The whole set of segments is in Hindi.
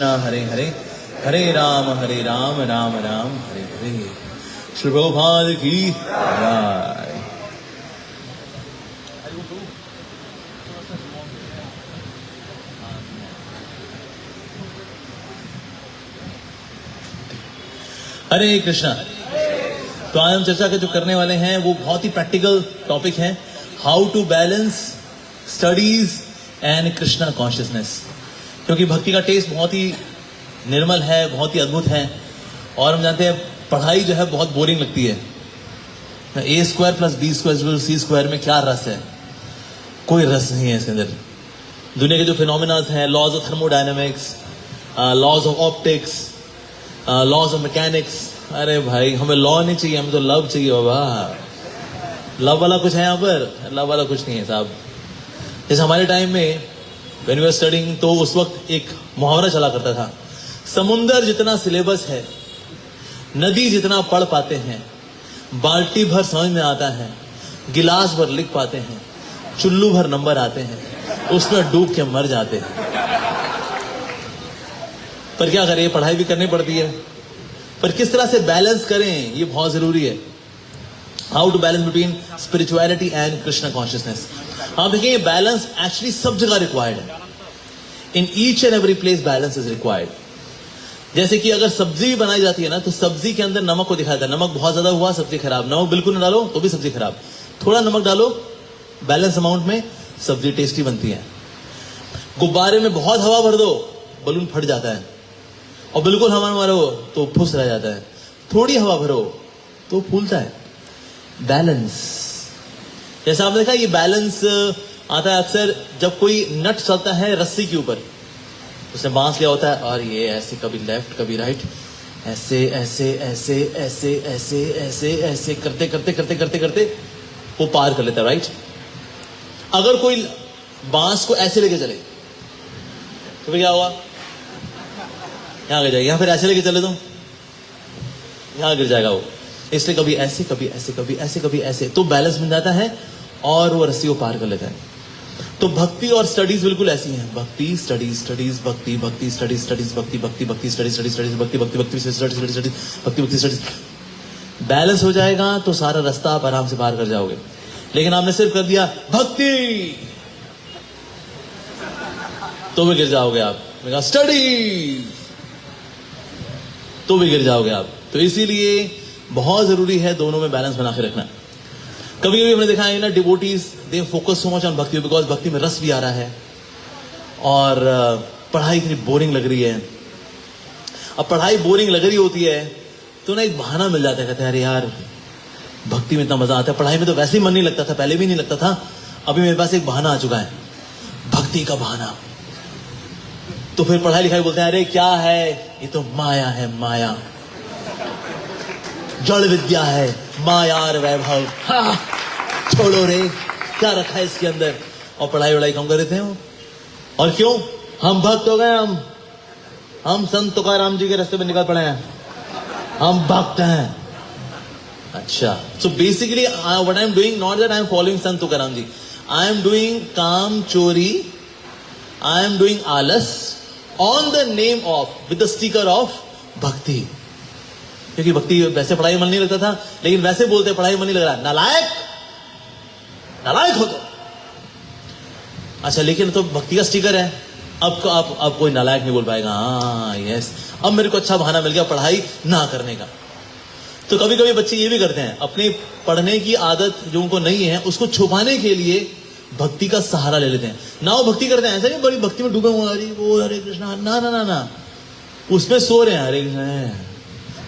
हरे हरे हरे राम राम राम हरे हरे। श्री प्रभुपाद की जय। हरे कृष्णा। तो आज हम चर्चा जो करने वाले हैं वो बहुत ही प्रैक्टिकल टॉपिक है, how to balance studies and Krishna consciousness. क्योंकि भक्ति का टेस्ट बहुत ही निर्मल है, बहुत ही अद्भुत है, और हम जानते हैं पढ़ाई जो है बहुत बोरिंग लगती है। ए स्क्वायर प्लस बी स्क्वायर सी स्क्वायर में क्या रस है? कोई रस नहीं है इसके अंदर। दुनिया के जो फिनोमिनाज हैं, laws of thermodynamics, laws of optics, laws of mechanics, अरे भाई हमें लॉ नहीं चाहिए, हमें तो लव चाहिए बाबा। लव वाला कुछ है यहाँ पर? लव वाला कुछ नहीं है साहब। जैसे हमारे टाइम में When we were studying, तो उस वक्त एक मुहावरा चला करता था, समुंदर जितना सिलेबस है, नदी जितना पढ़ पाते हैं, बाल्टी भर समझ में आता है, गिलास भर लिख पाते हैं, चुल्लू भर नंबर आते हैं, उसमें डूब के मर जाते हैं। पर क्या करें, पढ़ाई भी करनी पड़ती है, पर किस तरह से बैलेंस करें ये बहुत जरूरी है। How to balance between spirituality and Krishna consciousness. आप देखिए बैलेंस एक्चुअली सब जगह रिक्वायर्ड है। In each and every place balance is required. जैसे कि अगर सब्जी भी बनाई जाती है ना, तो सब्जी के अंदर नमक को दिखाया था, नमक बहुत ज्यादा हुआ सब्जी खराब, नमक बिल्कुल न डालो तो भी सब्जी खराब, थोड़ा नमक डालो बैलेंस अमाउंट में, सब्जी टेस्टी बनती है। गुब्बारे में बहुत हवा भर दो, बलून फट जाता है, और बिल्कुल हवा मारो तो फुस रह जाता है। थोड़ी हवा भरो तो फूलता है। बैलेंस, जैसा आपने देखा ये बैलेंस आता है अक्सर जब कोई नट चलता है रस्सी के ऊपर, उसने बांस लिया होता है और ये ऐसे कभी लेफ्ट कभी राइट, ऐसे ऐसे ऐसे ऐसे ऐसे ऐसे ऐसे करते करते करते करते करते वो पार कर लेता है, राइट। अगर कोई बांस को ऐसे लेके चले तो फिर क्या होगा? यहां गिर जाएगा। फिर ऐसे लेके चले तो यहां गिर जाएगा वो। इसलिए कभी ऐसे कभी ऐसे कभी ऐसे कभी ऐसे, तो बैलेंस बन जाता है और वो रस्सी को पार कर लेता है। तो भक्ति और स्टडीज बिल्कुल ऐसी हैं। भक्ति स्टडीज स्टडीज भक्ति भक्ति स्टडीज स्टडीज भक्ति भक्ति भक्ति स्टडीज स्टडीज स्टडीज भक्ति भक्ति भक्ति स्टडीज स्टडीज स्टडीज भक्ति भक्ति स्टडीज। बैलेंस हो जाएगा तो सारा रास्ता आप आराम से पार कर जाओगे। लेकिन आपने सिर्फ कर दिया भक्ति तो भी गिर जाओगे आप, स्टडीज तो भी गिर जाओगे आप। तो इसीलिए बहुत जरूरी है दोनों में बैलेंस बना के रखना। कभी कभी हमने देखा है ना, devotees they focus so much on भक्ति बिकॉज भक्ति में रस भी आ रहा है और पढ़ाई इतनी बोरिंग लग रही है। अब पढ़ाई बोरिंग लग रही होती है तो ना एक बहाना मिल जाता है, कहते हैं अरे यार भक्ति में इतना मजा आता है, पढ़ाई में तो वैसे ही मन नहीं लगता था, पहले भी नहीं लगता था, अभी मेरे पास एक बहाना आ चुका है, भक्ति का बहाना। तो फिर पढ़ाई लिखाई बोलते हैं अरे क्या है ये, तो माया है, माया जड़ विद्या है, मायार वैभव, हाँ, छोड़ो रे, क्या रखा है इसके अंदर। और पढ़ाई वढ़ाई कम कर रहे थे वो। और क्यों? हम भक्त हो गए, हम संत तुकाराम जी के रास्ते पे निकल पड़े हैं, हम भक्त हैं। अच्छा, so basically what I am doing, not that I am following Sant Tukaram ji, I am doing काम चोरी, आई एम डूइंग आलस on the name of, with the sticker of भक्ति। क्योंकि भक्ति वैसे पढ़ाई मन नहीं लगता था, लेकिन वैसे बोलते पढ़ाई मन नहीं लग रहा, नालायक नालायक हो तो। अच्छा, लेकिन तो भक्ति का स्टिकर है, अब कोई नालायक नहीं बोल पाएगा। हाँ यस, अब मेरे को अच्छा बहाना मिल गया पढ़ाई ना करने का। तो कभी कभी बच्चे ये भी करते हैं, अपनी पढ़ने की आदत जो उनको नहीं है उसको छुपाने के लिए भक्ति का सहारा ले लेते हैं। ना वो भक्ति करते हैं, ऐसा नहीं बड़ी भक्ति में डूबे हुए वो हरे कृष्णा, ना ना ना ना, उसमें सो रहे हैं, हरे कृष्ण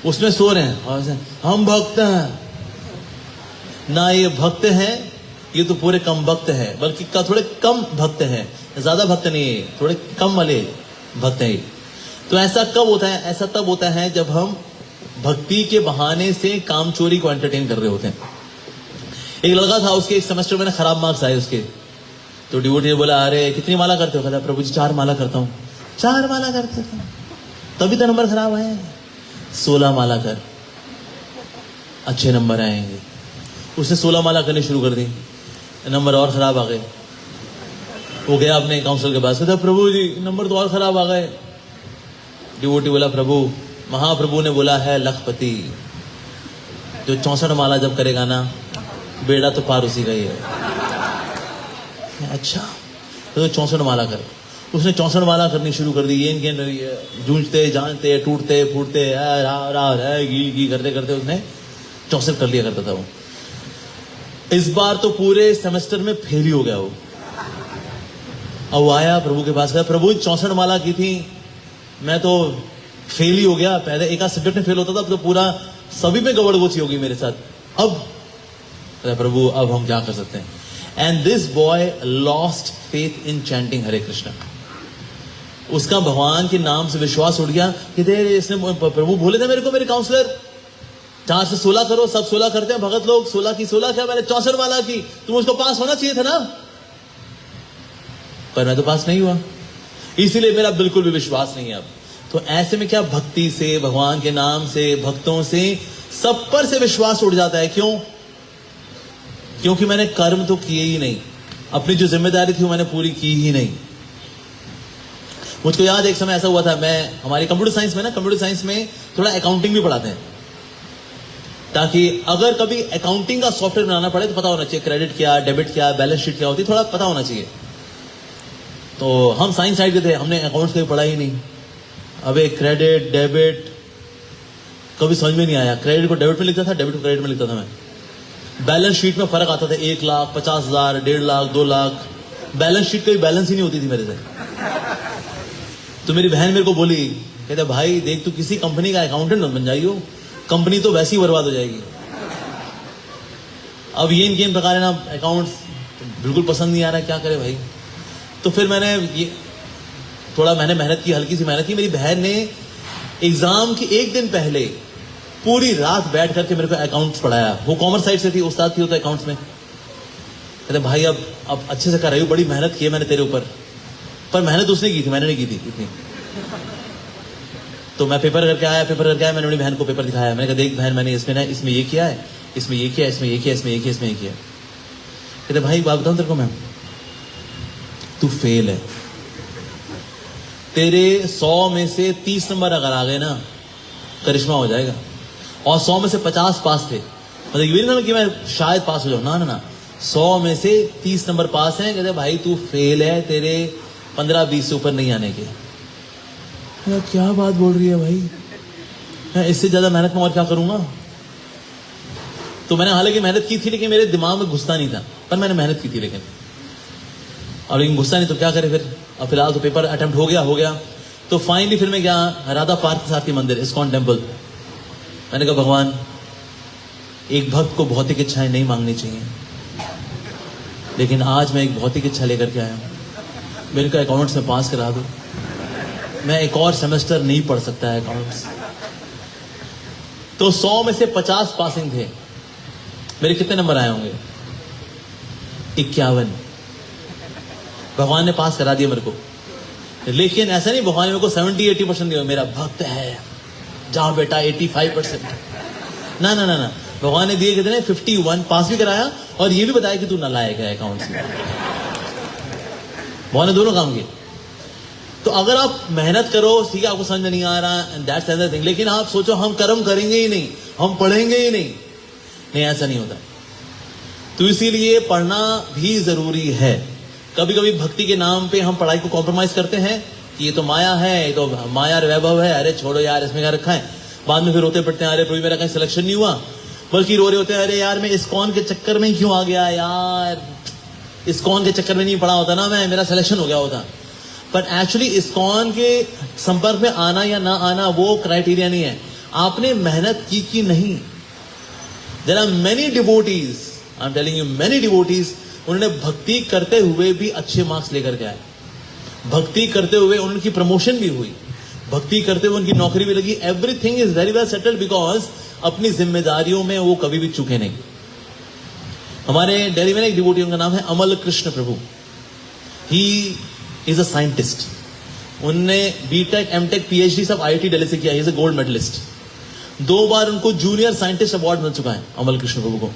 उसमें सो रहे हैं, और हम भक्त हैं ना। ये भक्त हैं, ये तो पूरे कम भक्त है, बल्कि थोड़े कम भक्त हैं, ज्यादा भक्त नहीं है, थोड़े कम वाले भक्त हैं। तो ऐसा कब होता है? ऐसा तब होता है जब हम भक्ति के बहाने से काम चोरी को एंटरटेन कर रहे होते हैं। एक लड़का था, उसके एक सेमेस्टर में ना खराब मार्क्स आए उसके, तो डिवोटी ने बोला अरे कितनी माला करते हो? कहता प्रभु जी 4 माला करता हूँ। 4 माला करते थे तभी तो नंबर खराब आए। 16 माला कर, अच्छे नंबर आएंगे। उसने 16 माला करनी शुरू कर दी, नंबर और खराब आ गए। वो गया अपने काउंसिल के पास, कहता प्रभु जी नंबर तो और खराब आ गए। डिवोटी बोला प्रभु, महाप्रभु ने बोला है लखपति, जो 64 माला जब करेगा ना बेड़ा तो पार उसी का ही है। अच्छा तो 64 माला कर। उसने 64 माला करनी शुरू कर दी। ये जूझते जानते टूटते फूटते गी करते करते उसने 64 कर लिया करता था वो। इस बार तो पूरे सेमेस्टर में फेल ही हो गया वो। अब वो आया प्रभु के पास, कहा प्रभु 64 माला की थी, मैं तो फेल ही हो गया। पहले एक आध सब्जेक्ट में फेल होता था, अब तो पूरा सभी में गड़बड़गोची होगी मेरे साथ। अब प्रभु अब हम क्या कर सकते हैं? And this boy lost faith in chanting Hare Krishna. उसका भगवान के नाम से विश्वास उठ गया कि इसने प्रभु बोले थे मेरे को, मेरे काउंसलर 4 से 16 करो, सब 16 करते हैं भगत लोग, 16 की 16 क्या, मैंने 64 माला की, तुम उसको पास होना चाहिए था ना। पर मैं तो पास नहीं हुआ, इसीलिए मेरा बिल्कुल भी विश्वास नहीं है अब। तो ऐसे में क्या, भक्ति से, भगवान के नाम से, भक्तों से, सब पर से विश्वास उठ जाता है। क्यों? क्योंकि मैंने कर्म तो किए ही नहीं, अपनी जो जिम्मेदारी थी वो मैंने पूरी की ही नहीं। मुझको याद एक समय ऐसा हुआ था, मैं हमारे कंप्यूटर साइंस में ना, कंप्यूटर साइंस में थोड़ा अकाउंटिंग भी पढ़ाते हैं, ताकि अगर कभी अकाउंटिंग का सॉफ्टवेयर बनाना पड़े तो पता होना चाहिए क्रेडिट क्या, डेबिट क्या, बैलेंस शीट क्या होती है, थोड़ा पता होना चाहिए। तो हम साइंस साइड के थे, हमने अकाउंट्स कभी पढ़ा ही नहीं। अबे क्रेडिट डेबिट कभी समझ में नहीं आया। क्रेडिट को डेबिट में लिखता था, डेबिट को क्रेडिट में लिखता था मैं। बैलेंस शीट में फर्क आता था, 1 लाख, 50,000, 1.5 लाख, 2 लाख। बैलेंस शीट कभी बैलेंस ही नहीं होती थी मेरे से। तो मेरी बहन मेरे को बोली, कहते भाई देख तू किसी कंपनी का अकाउंटेंट बन जाइयो, कंपनी तो वैसी बर्बाद हो जाएगी। अब ये इनके प्रकार है ना, अकाउंट्स बिल्कुल पसंद नहीं आ रहा, क्या करे भाई। तो फिर मैंने ये थोड़ा मेहनत की, हल्की सी मेहनत की। मेरी बहन ने एग्जाम के एक दिन पहले पूरी रात बैठ करके मेरे को अकाउंट्स पढ़ाया। वो कॉमर्स साइड से थी, उस्ताद थी होता अकाउंट्स में। कहते भाई अब अच्छे से कर रही हूँ, बड़ी मेहनत की है मैंने तेरे ऊपर। पर मेहनत उसने की थी, मैंने नहीं की थी इतनी। तो मैं पेपर करके आया, मैंने अपनी बहन को पेपर दिखाया। मैंने कहा देख बहन, मैंने इसमें ये किया है, इसमें ये किया, इसमें ये किया, इसमें ये किया, इसमें ये किया। कहते भाई बात बताऊं तेरे को मैं, तू फेल है। तेरे 100 में से 30 नंबर अगर आ गए ना, करिश्मा हो जाएगा। और 100 में से 50 पास थे, मतलब ये नहीं कि मैं शायद पास हो जाऊं, ना 100 में से 30 नंबर पास हैं। कहते भाई तू फेल है, तेरे 15-20 से ऊपर नहीं आने के। क्या बात बोल रही है भाई, मैं इससे ज्यादा मेहनत में और क्या करूंगा। तो मैंने हालांकि मेहनत की थी, लेकिन मेरे दिमाग में घुसता नहीं था, पर मैंने मेहनत की थी लेकिन घुसता नहीं तो क्या करे फिर। अब फिलहाल तो पेपर अटेम्प्ट हो गया। तो फाइनली फिर मैं गया राधा पार्क के साथ मंदिर, इस्कॉन टेम्पल। मैंने कहा भगवान, एक भक्त को भौतिक इच्छाएं नहीं मांगनी चाहिए, लेकिन आज मैं एक भौतिक इच्छा लेकर के आया हूं, मेरे को अकाउंट्स में पास करा दो। मैं एक और सेमेस्टर नहीं पढ़ सकता है अकाउंट्स। तो 100 में से 50 पासिंग थे। मेरे कितने नंबर आए होंगे? 51। भगवान ने पास करा दिया मेरे को। लेकिन ऐसा नहीं भगवान ने मेरे को 70-80% दिया, मेरा भक्त है, जा बेटा 85%। ना भगवान ने दिए कितने? 51। पास भी कराया और ये भी बताया कि तू नालायक है अकाउंट्स में। भगवान ने दोनों काम किए। तो अगर आप मेहनत करो, ठीक है, आपको समझ में नहीं आ रहा, एंड दैट्स अनदर थिंग, लेकिन आप सोचो हम कर्म करेंगे ही नहीं, हम पढ़ेंगे ही नहीं, ऐसा नहीं होता। तो इसीलिए पढ़ना भी जरूरी है। कभी कभी भक्ति के नाम पे हम पढ़ाई को कॉम्प्रोमाइज करते हैं कि ये तो माया है, ये तो माया वैभव है, अरे छोड़ो यार, इसमें क्या रखा है। बाद में फिर रोते पड़ते हैं, अरे प्रभु मेरा कहीं सिलेक्शन नहीं हुआ। बल्कि रो रहे होते हैं, अरे यार मैं इस्कॉन के चक्कर में क्यों आ गया यार, इस्कॉन के चक्कर में नहीं पढ़ा होता ना मैं, मेरा सिलेक्शन हो गया होता। बट एक्चुअली इस्कॉन के संपर्क में आना या ना आना वो क्राइटेरिया नहीं है, आपने मेहनत की कि नहीं। There are many devotees, I am telling you, many devotees, उन्होंने भक्ति करते हुए भी अच्छे मार्क्स लेकर के आए, भक्ति करते हुए उनकी प्रमोशन भी हुई, भक्ति करते हुए उनकी नौकरी भी लगी। Everything is very well settled because अपनी जिम्मेदारियों में वो कभी भी चूके नहीं। हमारे दिल्ली में एक डिवोटी, उनका नाम है Amal Krishna Prabhu. He is a scientist. उनने बीटेक, एमटेक, पीएचडी सब आईआईटी दिल्ली से किया। He is a gold medallist. 2 बार उनको जूनियर साइंटिस्ट अवार्ड मिल चुका है अमल कृष्ण प्रभु को।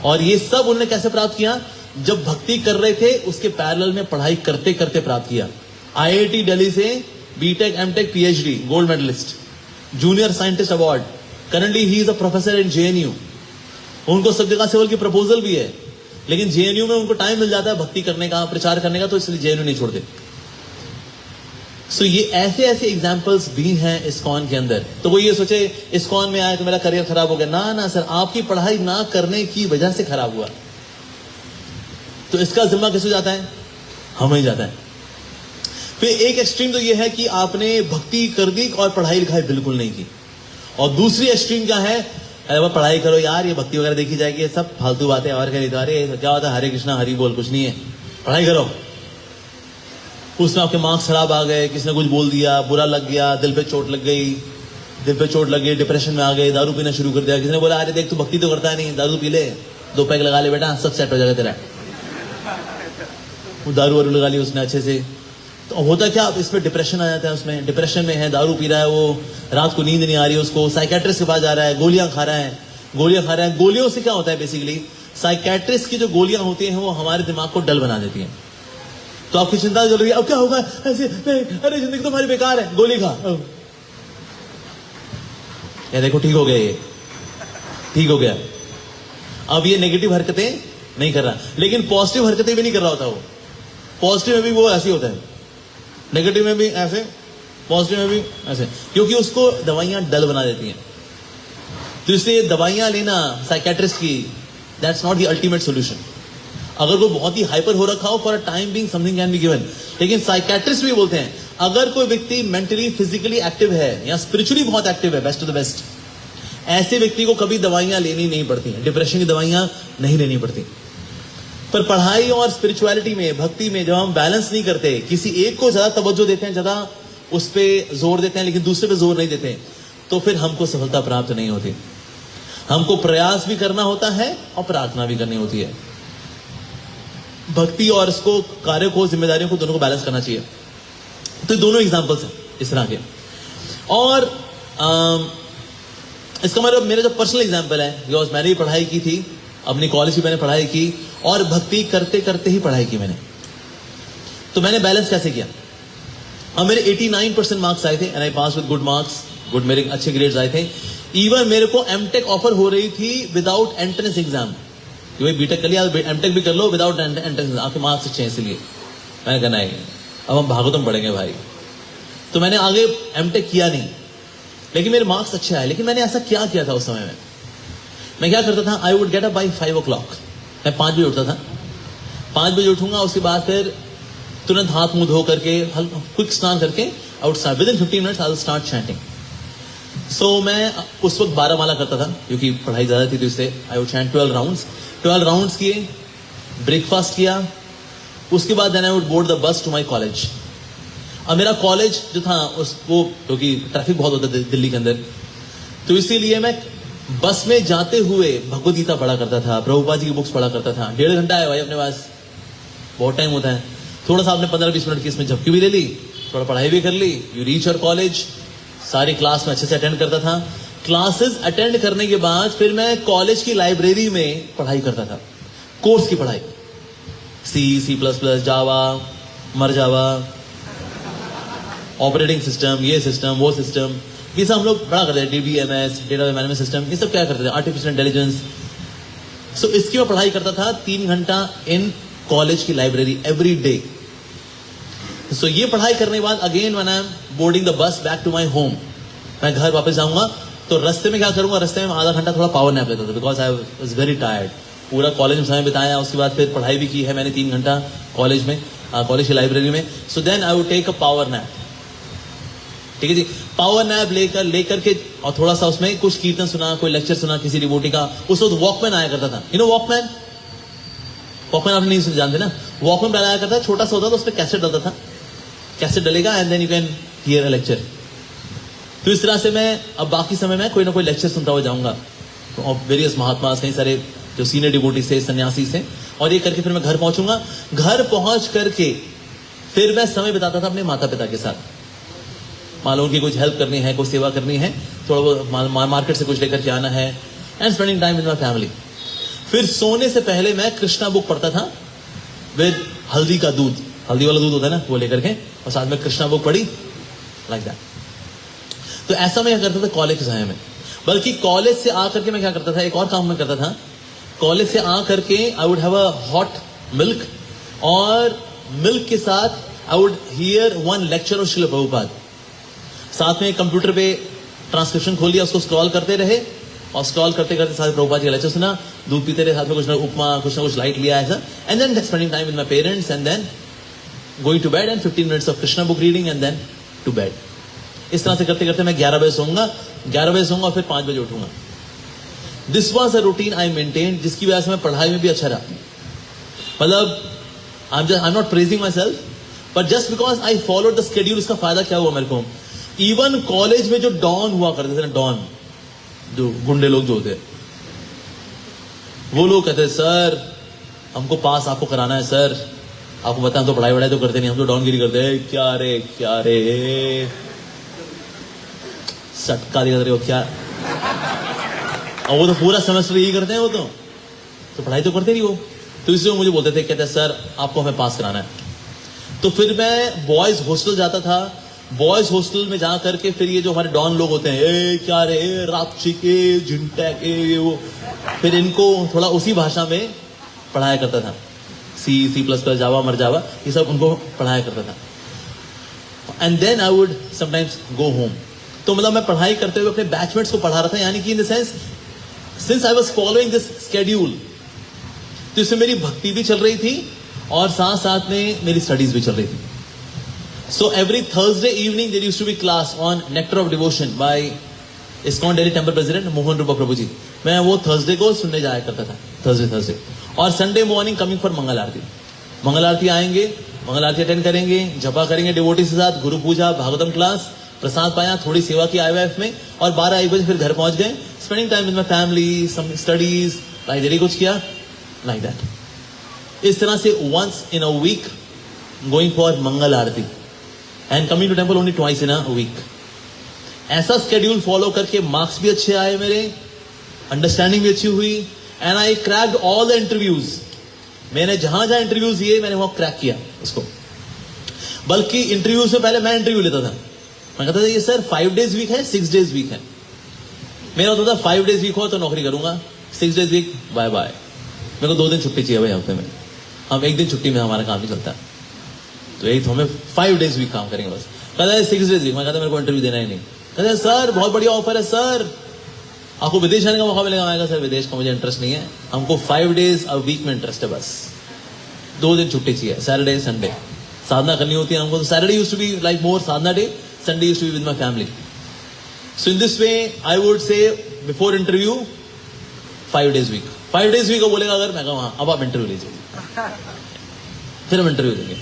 और ये सब उन्होंने कैसे प्राप्त किया? जब भक्ति कर रहे थे उसके पैरेलल में पढ़ाई करते करते प्राप्त किया। आईआईटी दिल्ली से BTech, MTech, PhD, gold medalist, junior scientist award, currently he is a professor in JNU. उनको सब जगह सिविल की प्रपोजल भी है, लेकिन जेएनयू में उनको टाइम मिल जाता है भक्ति करने का, प्रचार करने का, तो इसलिए जेएनयू नहीं छोड़ते। सो ये ऐसे ऐसे एग्जाम्पल्स भी हैं इस्कॉन के अंदर। तो वो ये सोचे इस्कॉन में आया तो मेरा करियर खराब हो गया, ना ना सर, आपकी पढ़ाई ना करने की वजह से खराब हुआ। तो इसका जिम्मा किसको जाता है? हमें ही जाता है। फिर एक एक्सट्रीम तो ये है कि आपने भक्ति कर दी और पढ़ाई लिखाई बिल्कुल नहीं की, और दूसरी एक्सट्रीम क्या है, अरे वह पढ़ाई करो यार, ये भक्ति वगैरह देखी जाएगी, सब फालतू बातें, और अरे क्या होता है, हरे कृष्णा हरि बोल, कुछ नहीं है, पढ़ाई करो। उसमें आपके मार्क्स खराब आ गए, किसी ने कुछ बोल दिया, बुरा लग गया, दिल पे चोट लग गई, डिप्रेशन में आ गए, दारू पीना शुरू कर दिया। किसी ने बोला अरे देख तू भक्ति तो करता नहीं, दारू पी ले, 2 पैक लगा ले बेटा, सब सेट हो जाएगा तेरा। वो दारू वारू लगा ली उसने अच्छे से, तो होता क्या, इसमें डिप्रेशन आ जाता है, उसमें डिप्रेशन में है, दारू पी रहा है, वो रात को नींद नहीं आ रही है उसको, साइकेट्रिस्ट के पास जा रहा है, गोलियां खा रहा है। गोलियों से क्या होता है बेसिकली, साइकेट्रिस्ट की जो गोलियां होती हैं वो हमारे दिमाग को डल बना देती हैं। तो आपकी चिंता चल रही है, अब क्या होगा ऐसे, अरे जिंदगी तो हमारी बेकार है, गोली खा, ये देखो ठीक हो गया, ये ठीक हो गया। अब ये नेगेटिव हरकतें नहीं कर रहा, लेकिन पॉजिटिव हरकतें भी नहीं कर रहा होता। वो पॉजिटिव में भी वो ऐसे होता है, नेगेटिव में भी ऐसे, पॉजिटिव में भी ऐसे, क्योंकि उसको दवाइयां डल बना देती हैं। तो इसलिए दवाइयां लेना साइकेट्रिस्ट की, that's not the ultimate solution. अगर वो बहुत ही हाइपर हो रखा हो, for a time being something can be given, लेकिन साइकेट्रिस्ट भी बोलते हैं अगर कोई व्यक्ति मेंटली फिजिकली एक्टिव है या स्पिरिचुअली बहुत एक्टिव है, बेस्ट टू द बेस्ट, ऐसे व्यक्ति को कभी दवाइयां लेनी नहीं पड़ती हैं, डिप्रेशन की दवाइयां नहीं लेनी पड़ती। पर पढ़ाई और स्पिरिचुअलिटी में, भक्ति में जब हम बैलेंस नहीं करते, किसी एक को ज्यादा तवज्जो देते हैं, ज्यादा उस पर जोर देते हैं, लेकिन दूसरे पे जोर नहीं देते, तो फिर हमको सफलता प्राप्त नहीं होती। हमको प्रयास भी करना होता है और प्रार्थना भी करनी होती है। भक्ति और इसको, कार्य को, जिम्मेदारियों को, दोनों को बैलेंस करना चाहिए। तो दोनों एग्जांपल्स हैं इस तरह के। और इसका मतलब मेरा जो पर्सनल एग्जांपल है, बिकॉज मैंने भी पढ़ाई की थी, अपनी कॉलेज की मैंने पढ़ाई की, और भक्ति करते करते ही पढ़ाई की मैंने। तो मैंने बैलेंस कैसे किया? अब मेरे 89% मार्क्स आए थे and I pass with good marks, good, मेरे अच्छे ग्रेड्स आए थे। इवन मेरे को एमटेक ऑफर हो रही थी विदाउट एंट्रेंस एग्जाम, कि भाई बीटेक कर लिया, एमटेक भी कर लो विदाउट एंट्रेंस, आपके मार्क्स अच्छे हैं इसलिए। मैंने कहना है अब हम भागवतम पढ़ेंगे भाई। तो मैंने आगे एमटेक किया नहीं, लेकिन मेरे मार्क्स अच्छे आए। लेकिन मैंने ऐसा क्या किया था उस समय में, मैं क्या करता था, I would get up by 5 o'clock। मैं 5 बजे उठता था, 5 बजे उठूंगा, उसके बाद फिर तुरंत हाथ मुंह धो करके, क्विक स्नान करके, I would start with in 15 minutes, I would start chanting. So मैं उस वक्त 12 माला करता था, क्योंकि पढ़ाई ज्यादा थी, तो इससे आई वुड चैंट 12 राउंड्स किए, ब्रेकफास्ट किया, उसके बाद then I would board the bus to my college. अब मेरा कॉलेज जो था उसको, क्योंकि ट्रैफिक बहुत होता था दिल्ली के अंदर, तो इसीलिए मैं बस में जाते हुए भगवद गीता पढ़ा करता था, प्रभुपाद जी की बुक्स पढ़ा करता था। 1.5 घंटा है भाई अपने पास, बहुत टाइम होता है। थोड़ा सा आपने 15-20 मिनट की इसमें झपकी भी ले ली, थोड़ा पढ़ाई भी कर ली, यू रीच योर कॉलेज। सारी क्लास में अच्छे से अटेंड करता था। क्लासेस अटेंड करने के बाद फिर मैं कॉलेज की लाइब्रेरी में पढ़ाई करता था, कोर्स की पढ़ाई, C++, जावा, मर जावा, ऑपरेटिंग सिस्टम, ये सिस्टम, वो सिस्टम, ये सब हम लोग पढ़ा करते हैं, DBMS, डेटा मैनेजमेंट सिस्टम, ये सब क्या करते थे, आर्टिफिशियल इंटेलिजेंस। सो इसकी मैं पढ़ाई करता था 3 घंटा इन कॉलेज की लाइब्रेरी एवरी डे। सो ये पढ़ाई करने के बाद again when I am boarding the bus back to my home, मैं घर वापस जाऊंगा, तो रास्ते में क्या करूंगा, रास्ते में आधा घंटा थोड़ा पावर नैप लेता था, because I was very tired. पूरा कॉलेज में समय बिताया, उसके बाद फिर पढ़ाई भी की है मैंने 3 घंटा कॉलेज में, कॉलेज की लाइब्रेरी में। So then I would take a power nap, ठीक है जी। पावर नैप लेकर के और थोड़ा सा उसमें कुछ कीर्तन सुना, कोई लेक्चर सुना किसी डिवोटी का। उस वक्त वॉकमैन आया करता था, यू नो वॉकमैन आप नहीं जानते ना, वॉकमैन आया करता था, छोटा सा होता था, उस पर कैसेट डलता था, कैसेट डलेगा and then you can hear a lecture. तो इस तरह से मैं अब बाकी समय में कोई ना कोई लेक्चर सुनता हुआ जाऊंगा, तो वेरियस महात्मा, कई सारे जो सीनियर डिवोटी से, सन्यासी से, और ये करके फिर मैं घर पहुंचूंगा। घर पहुंच करके फिर मैं समय बिताता था अपने माता पिता के साथ, मान लो उनकी कुछ हेल्प करनी है, कोई सेवा करनी है, थोड़ा वो मार्केट से कुछ लेकर के आना है, and spending time with my family. फिर सोने से पहले मैं कृष्णा बुक पढ़ता था विद हल्दी का दूध, हल्दी वाला दूध होता है ना, वो लेकर के, और साथ में कृष्णा बुक पढ़ी, लाइक दैट। तो ऐसा मैं क्या करता था कॉलेज के समय में, बल्कि कॉलेज से आकर के मैं क्या करता था, एक और काम मैं करता था। कॉलेज से आकर के I would have a hot milk, और मिल्क के साथ I would hear one lecture of Srila Prabhupada. साथ में कंप्यूटर पे ट्रांसक्रिप्शन खोल लिया, उसको स्क्रॉल करते रहे, और स्क्रॉल करते करते साथ प्रभुपाद का लेक्चर सुना, दूध पीते रहे, साथ में कुछ ना उपमा कुछ ना कुछ लाइट लिया ऐसा, and then spending time with my parents, and then going to bed, and 15 minutes of Krishna book reading, and then to bed. इस तरह से करते करते मैं 11 बजे सोऊंगा, 11 बजे सोऊंगा, फिर 5 बजे उठूंगा। This was a routine I maintain, जिसकी वजह से मैं पढ़ाई में भी अच्छा रहा। मतलब I am not praising my self, but just because I follow the schedule. इसका फायदा क्या हुआ मेरे को, इवन कॉलेज में जो डॉन हुआ करते थे ना, डॉन जो गुंडे लोग जो होते, वो लोग कहते सर हमको पास आपको कराना है सर, आपको बताएं तो पढ़ाई वढ़ाई तो करते नहीं, हम तो डॉनगिरी करते हैं। क्या रे सटका दिखा रहे हो क्या, और वो तो पूरा सेमेस्टर यही करते हैं, वो तो पढ़ाई तो करते नहीं वो। तो इसलिए मुझे बोलते थे, कहते सर आपको हमें पास कराना है। तो फिर मैं बॉयज हॉस्टल जाता था, बॉयज हॉस्टल में जा करके फिर ये जो हमारे डॉन लोग होते हैं, क्या रे राक्षी के झिंटा के वो, फिर इनको थोड़ा उसी भाषा में पढ़ाया करता था, C++, जावा मर जावा, ये सब उनको पढ़ाया करता था। And then I would sometimes go home. तो मतलब मैं पढ़ाई करते हुए अपने बैचमेट्स को पढ़ा रहा था, यानी कि in the sense since I was following this schedule, तो इसमें मेरी भक्ति भी चल रही थी और साथ साथ में मेरी स्टडीज भी चल रही थी। So every Thursday evening there used to be class on nectar of devotion by ISKCON Delhi temple president Mohan Rupa Prabhu ji. मैं वो थर्सडे को सुनने जाया करता था, थर्सडे। और Sunday morning coming for Mangal आरती। मंगल आरती आएंगे, मंगल आरती अटेंड करेंगे, जपा करेंगे डिवोटीज के साथ, गुरु पूजा, भागवतम क्लास, प्रसाद पाया, थोड़ी सेवा की IYF में, और 12-1 बजे फिर घर पहुंच गए, spending time with my family, some studies, library कुछ किया, लाइक दैट। इस तरह से once in a week going for Mangal Aarti and coming to temple only twice in a week. ऐसा स्केड्यूल फॉलो करके मार्क्स भी अच्छे आए मेरे, अंडरस्टैंडिंग भी अच्छी हुई, and I cracked all the interviews. मैंने जहां जहां इंटरव्यूज दिए मैंने वहां क्रैक किया उसको। बल्कि इंटरव्यू से पहले मैं इंटरव्यू लेता था, मैं कहता था ये सर 5 days वीक है 6 days वीक है। मेरा होता था 5 days वीक हो तो नौकरी करूंगा, 6 days वीक बाय बाय, मेरे को 2 दिन छुट्टी चाहिए भाई हफ्ते में, हम 1 दिन छुट्टी में हमारा काम नहीं चलता, तो यही तो हमें 5 days वीक काम करेंगे बस। कहता है 6 days वीक, मैं कहता मेरे को इंटरव्यू देना ही नहीं। कहते हैं सर बहुत बढ़िया ऑफर है सर, आपको विदेश आने का मौका मिलेगा। मैं कहा सर विदेश का मुझे इंटरेस्ट नहीं है, हमको 5 days अ वीक में इंटरेस्ट है बस, 2 दिन छुट्टी चाहिए, सैटरडे संडे। साधना करनी होती है हमको, तो Saturday used to be like more sadhana day, Sunday used to be with my family. So in this way, I would say before interview, 5 days week. 5 days week को बोलेगा अगर, मैं कहूँ हाँ अब आप इंटरव्यू लीजिए, फिर हम इंटरव्यू देंगे।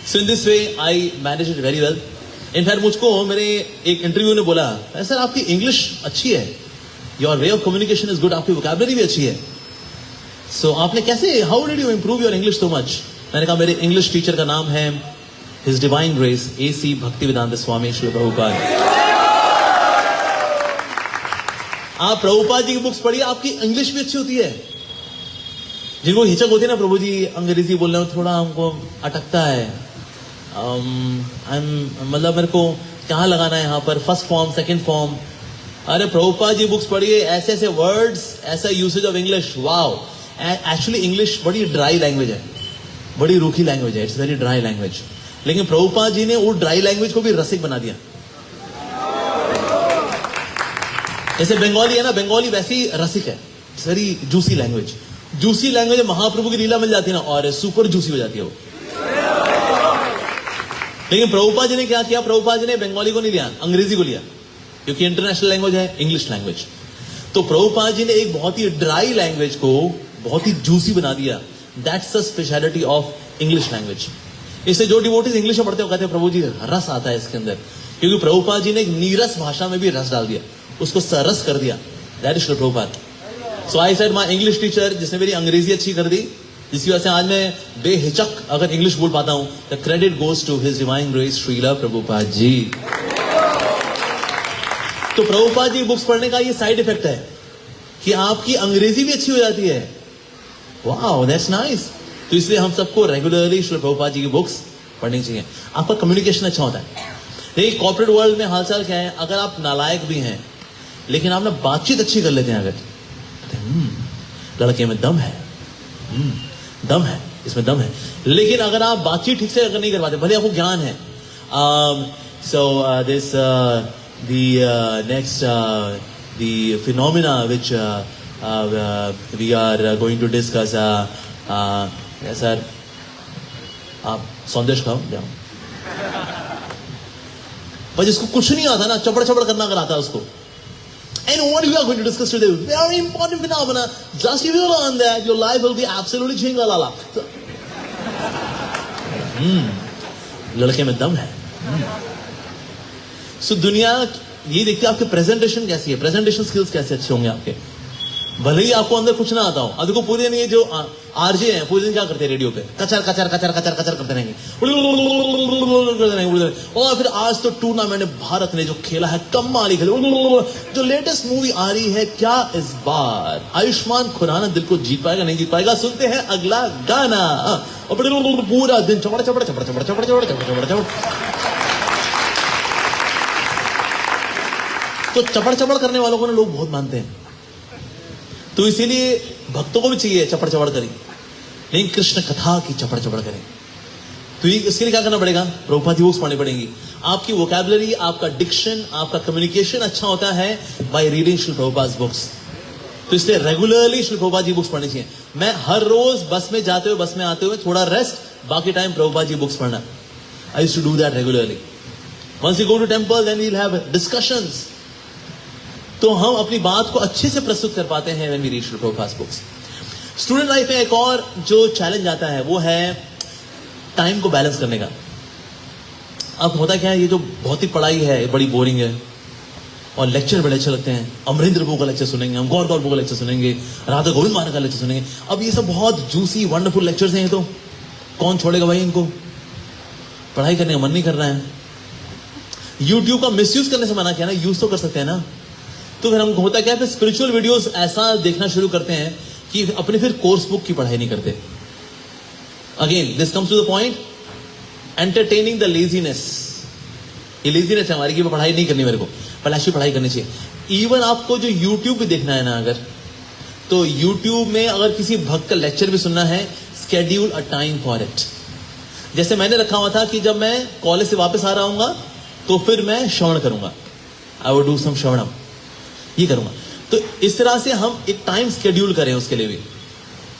So in this way, I managed it very well. In fact मुझको मेरे एक इंटरव्यू ने बोला, सर आपकी इंग्लिश अच्छी है, your way of communication is good, आपकी vocabulary भी अच्छी है, so आपने कैसे, how did you improve your English so much? मैंने कहा मेरे इंग्लिश टीचर का नाम है His Divine Grace A.C. Bhaktivedanta स्वामी श्री प्रभुपाद। आप प्रभुपाद जी की बुक्स पढ़िए, आपकी इंग्लिश भी अच्छी होती है। जिनको हिचक होती है ना, प्रभु जी अंग्रेजी बोलने में थोड़ा हमको अटकता है, मतलब मेरे को कहाँ लगाना है यहाँ पर, फर्स्ट फॉर्म सेकंड फॉर्म। अरे प्रभुपाद जी बुक्स पढ़िए, ऐसे ऐसे वर्ड्स, ऐसा usage of English, wow. Actually English बड़ी ड्राई लैंग्वेज है, बड़ी रूखी लैंग्वेज है, इट्स वेरी ड्राई लैंग्वेज। लेकिन प्रभुपाद जी ने वो ड्राई लैंग्वेज को भी रसिक बना दिया। जैसे बंगाली है ना, बंगाली वैसी रसिक है, it's very juicy language. Juicy language Mahaprabhu की लीला मिल जाती है ना, और सुपर जूसी हो जाती है वो। लेकिन प्रभुपाद जी ने क्या किया, प्रभुपाद जी ने बंगाली को नहीं लिया, अंग्रेजी को लिया, क्योंकि इंटरनेशनल लैंग्वेज है, इंग्लिश लैंग्वेज। तो प्रभुपाद जी ने एक बहुत ही ड्राई लैंग्वेज को बहुत ही जूसी बना दिया। That's the speciality of English language. इससे जो डिवोटीज इंग्लिश में पढ़ते हो कहते हैं प्रभु जी रस आता है इसके अंदर, क्योंकि प्रभुपाद जी ने एक नीरस भाषा में भी रस डाल दिया, उसको सरस कर दिया। That is Shri Prabhupada. So I said my English teacher, जिसने मेरी अंग्रेजी अच्छी कर दी, जिसकी वजह से आज मैं बेहिचक अगर इंग्लिश बोल पाता हूं, the credit goes to his divine grace Srila Prabhupada ji. तो प्रभुपाद जी बुक्स पढ़ने का ये साइड इफेक्ट है कि आपकी अंग्रेजी भी अच्छी हो जाती है। Wow, that's nice. तो इसलिए हम सबको रेगुलरली श्री प्रभुपाद जी की बुक्स पढ़नी चाहिए, आपका कम्युनिकेशन अच्छा होता है। देखिए कॉर्पोरेट वर्ल्ड में हालचाल क्या है, अगर आप नालायक भी हैं लेकिन आप ना बातचीत अच्छी कर लेते हैं, अगर लड़के में दम है, दम है, इसमें दम है, लेकिन अगर आप बातचीत ठीक से अगर नहीं कर पाते, भले आपको ज्ञान है, this next the phenomena which we are going to discuss. Yes, sir. आप संदेश खाओ जाओ। पर जिसको कुछ नहीं आता ना, चपड़ चपड़ करना अगर आता है उसको। And what we are going to discuss today, very important phenomena. Just if you learn that, your life will be absolutely chingalala. लड़के में दम है। So दुनिया ये देखते हैं आपके प्रेजेंटेशन कैसी है, प्रेजेंटेशन स्किल्स कैसे अच्छे होंगे आपके, भले ही आपको अंदर कुछ ना आता हो। अब देखो पूरे दिन ये जो आरजे हैं पूरे दिन क्या करते हैं, रेडियो पे कचर कचर कचर कचर कचर करते रहेंगे, और फिर आज तो टूर्नामेंट भारत ने जो खेला है कमाल ही खेला। जो लेटेस्ट मूवी आ रही है, क्या इस बार आयुष्मान खुराना दिल को जीत पाएगा नहीं जीत पाएगा, सुनते हैं अगला गाना। और पूरा दिन चपड़ चपड़ चपड़ चपड़ चपड़ चपड़ चपड़ चपड़, तो चपड़ चपड़ करने वालों को ना लोग बहुत मानते हैं, तो इसीलिए भक्तों को भी चाहिए चपड़ चपड़ करें, लेकिन कृष्ण कथा की चपड़ चपड़ करें। तो इसके लिए क्या करना पड़ेगा, प्रभुपाद की बुक्स पढ़नी पड़ेंगी। आपकी वोकैबुलरी, आपका डिक्शन, आपका कम्युनिकेशन अच्छा होता है by reading Shri Prabhupada books. तो इसलिए रेगुलरली श्री प्रभुपाद जी बुक्स पढ़नी चाहिए। मैं हर रोज बस में जाते हुए, बस में आते हुए थोड़ा रेस्ट, बाकी टाइम प्रभुपाद जी बुक्स पढ़ना। I used to do that regularly. Once you go to temple then we will have discussions, तो हम अपनी बात को अच्छे से प्रस्तुत कर पाते हैं when we read Shri Prabhupada books. Student life में एक और जो चैलेंज आता है वो है टाइम को बैलेंस करने का। अब होता क्या है, ये जो बहुत ही पढ़ाई है ये बड़ी बोरिंग है, और लेक्चर बड़े अच्छे लगते हैं। अमरिंदर बुक का लेक्चर सुनेंगे, हम गौर बुक का लेक्चर सुनेंगे, राधा गोविंद महाराज का लेक्चर सुनेंगे। अब ये सब बहुत जूसी वंडरफुल लेक्चर्स हैं, ये तो कौन छोड़ेगा भाई इनको, पढ़ाई करने का मन नहीं कर रहा है। यूट्यूब का मिसयूज करने से मना किया ना, यूज तो कर सकते हैं ना। तो फिर हम होता क्या है, फिर स्पिरिचुअल वीडियोस ऐसा देखना शुरू करते हैं कि अपने फिर कोर्स बुक की पढ़ाई नहीं करते। Again this comes to the point, entertaining the laziness. ये लेजीनेस है हमारी कि पढ़ाई नहीं करनी मेरे को, पर ऐसी पढ़ाई करनी चाहिए। इवन आपको जो यूट्यूब पे देखना है ना, अगर तो यूट्यूब में अगर किसी भक्त का लेक्चर भी सुनना है, schedule a time for it. जैसे मैंने रखा हुआ था कि जब मैं कॉलेज से वापस आ रहा हूंगा तो फिर मैं श्रवण करूंगा, आई वुड डू सम श्रवणम, ये करूंगा। तो इस तरह से हम एक टाइम स्केड्यूल करें उसके लिए भी।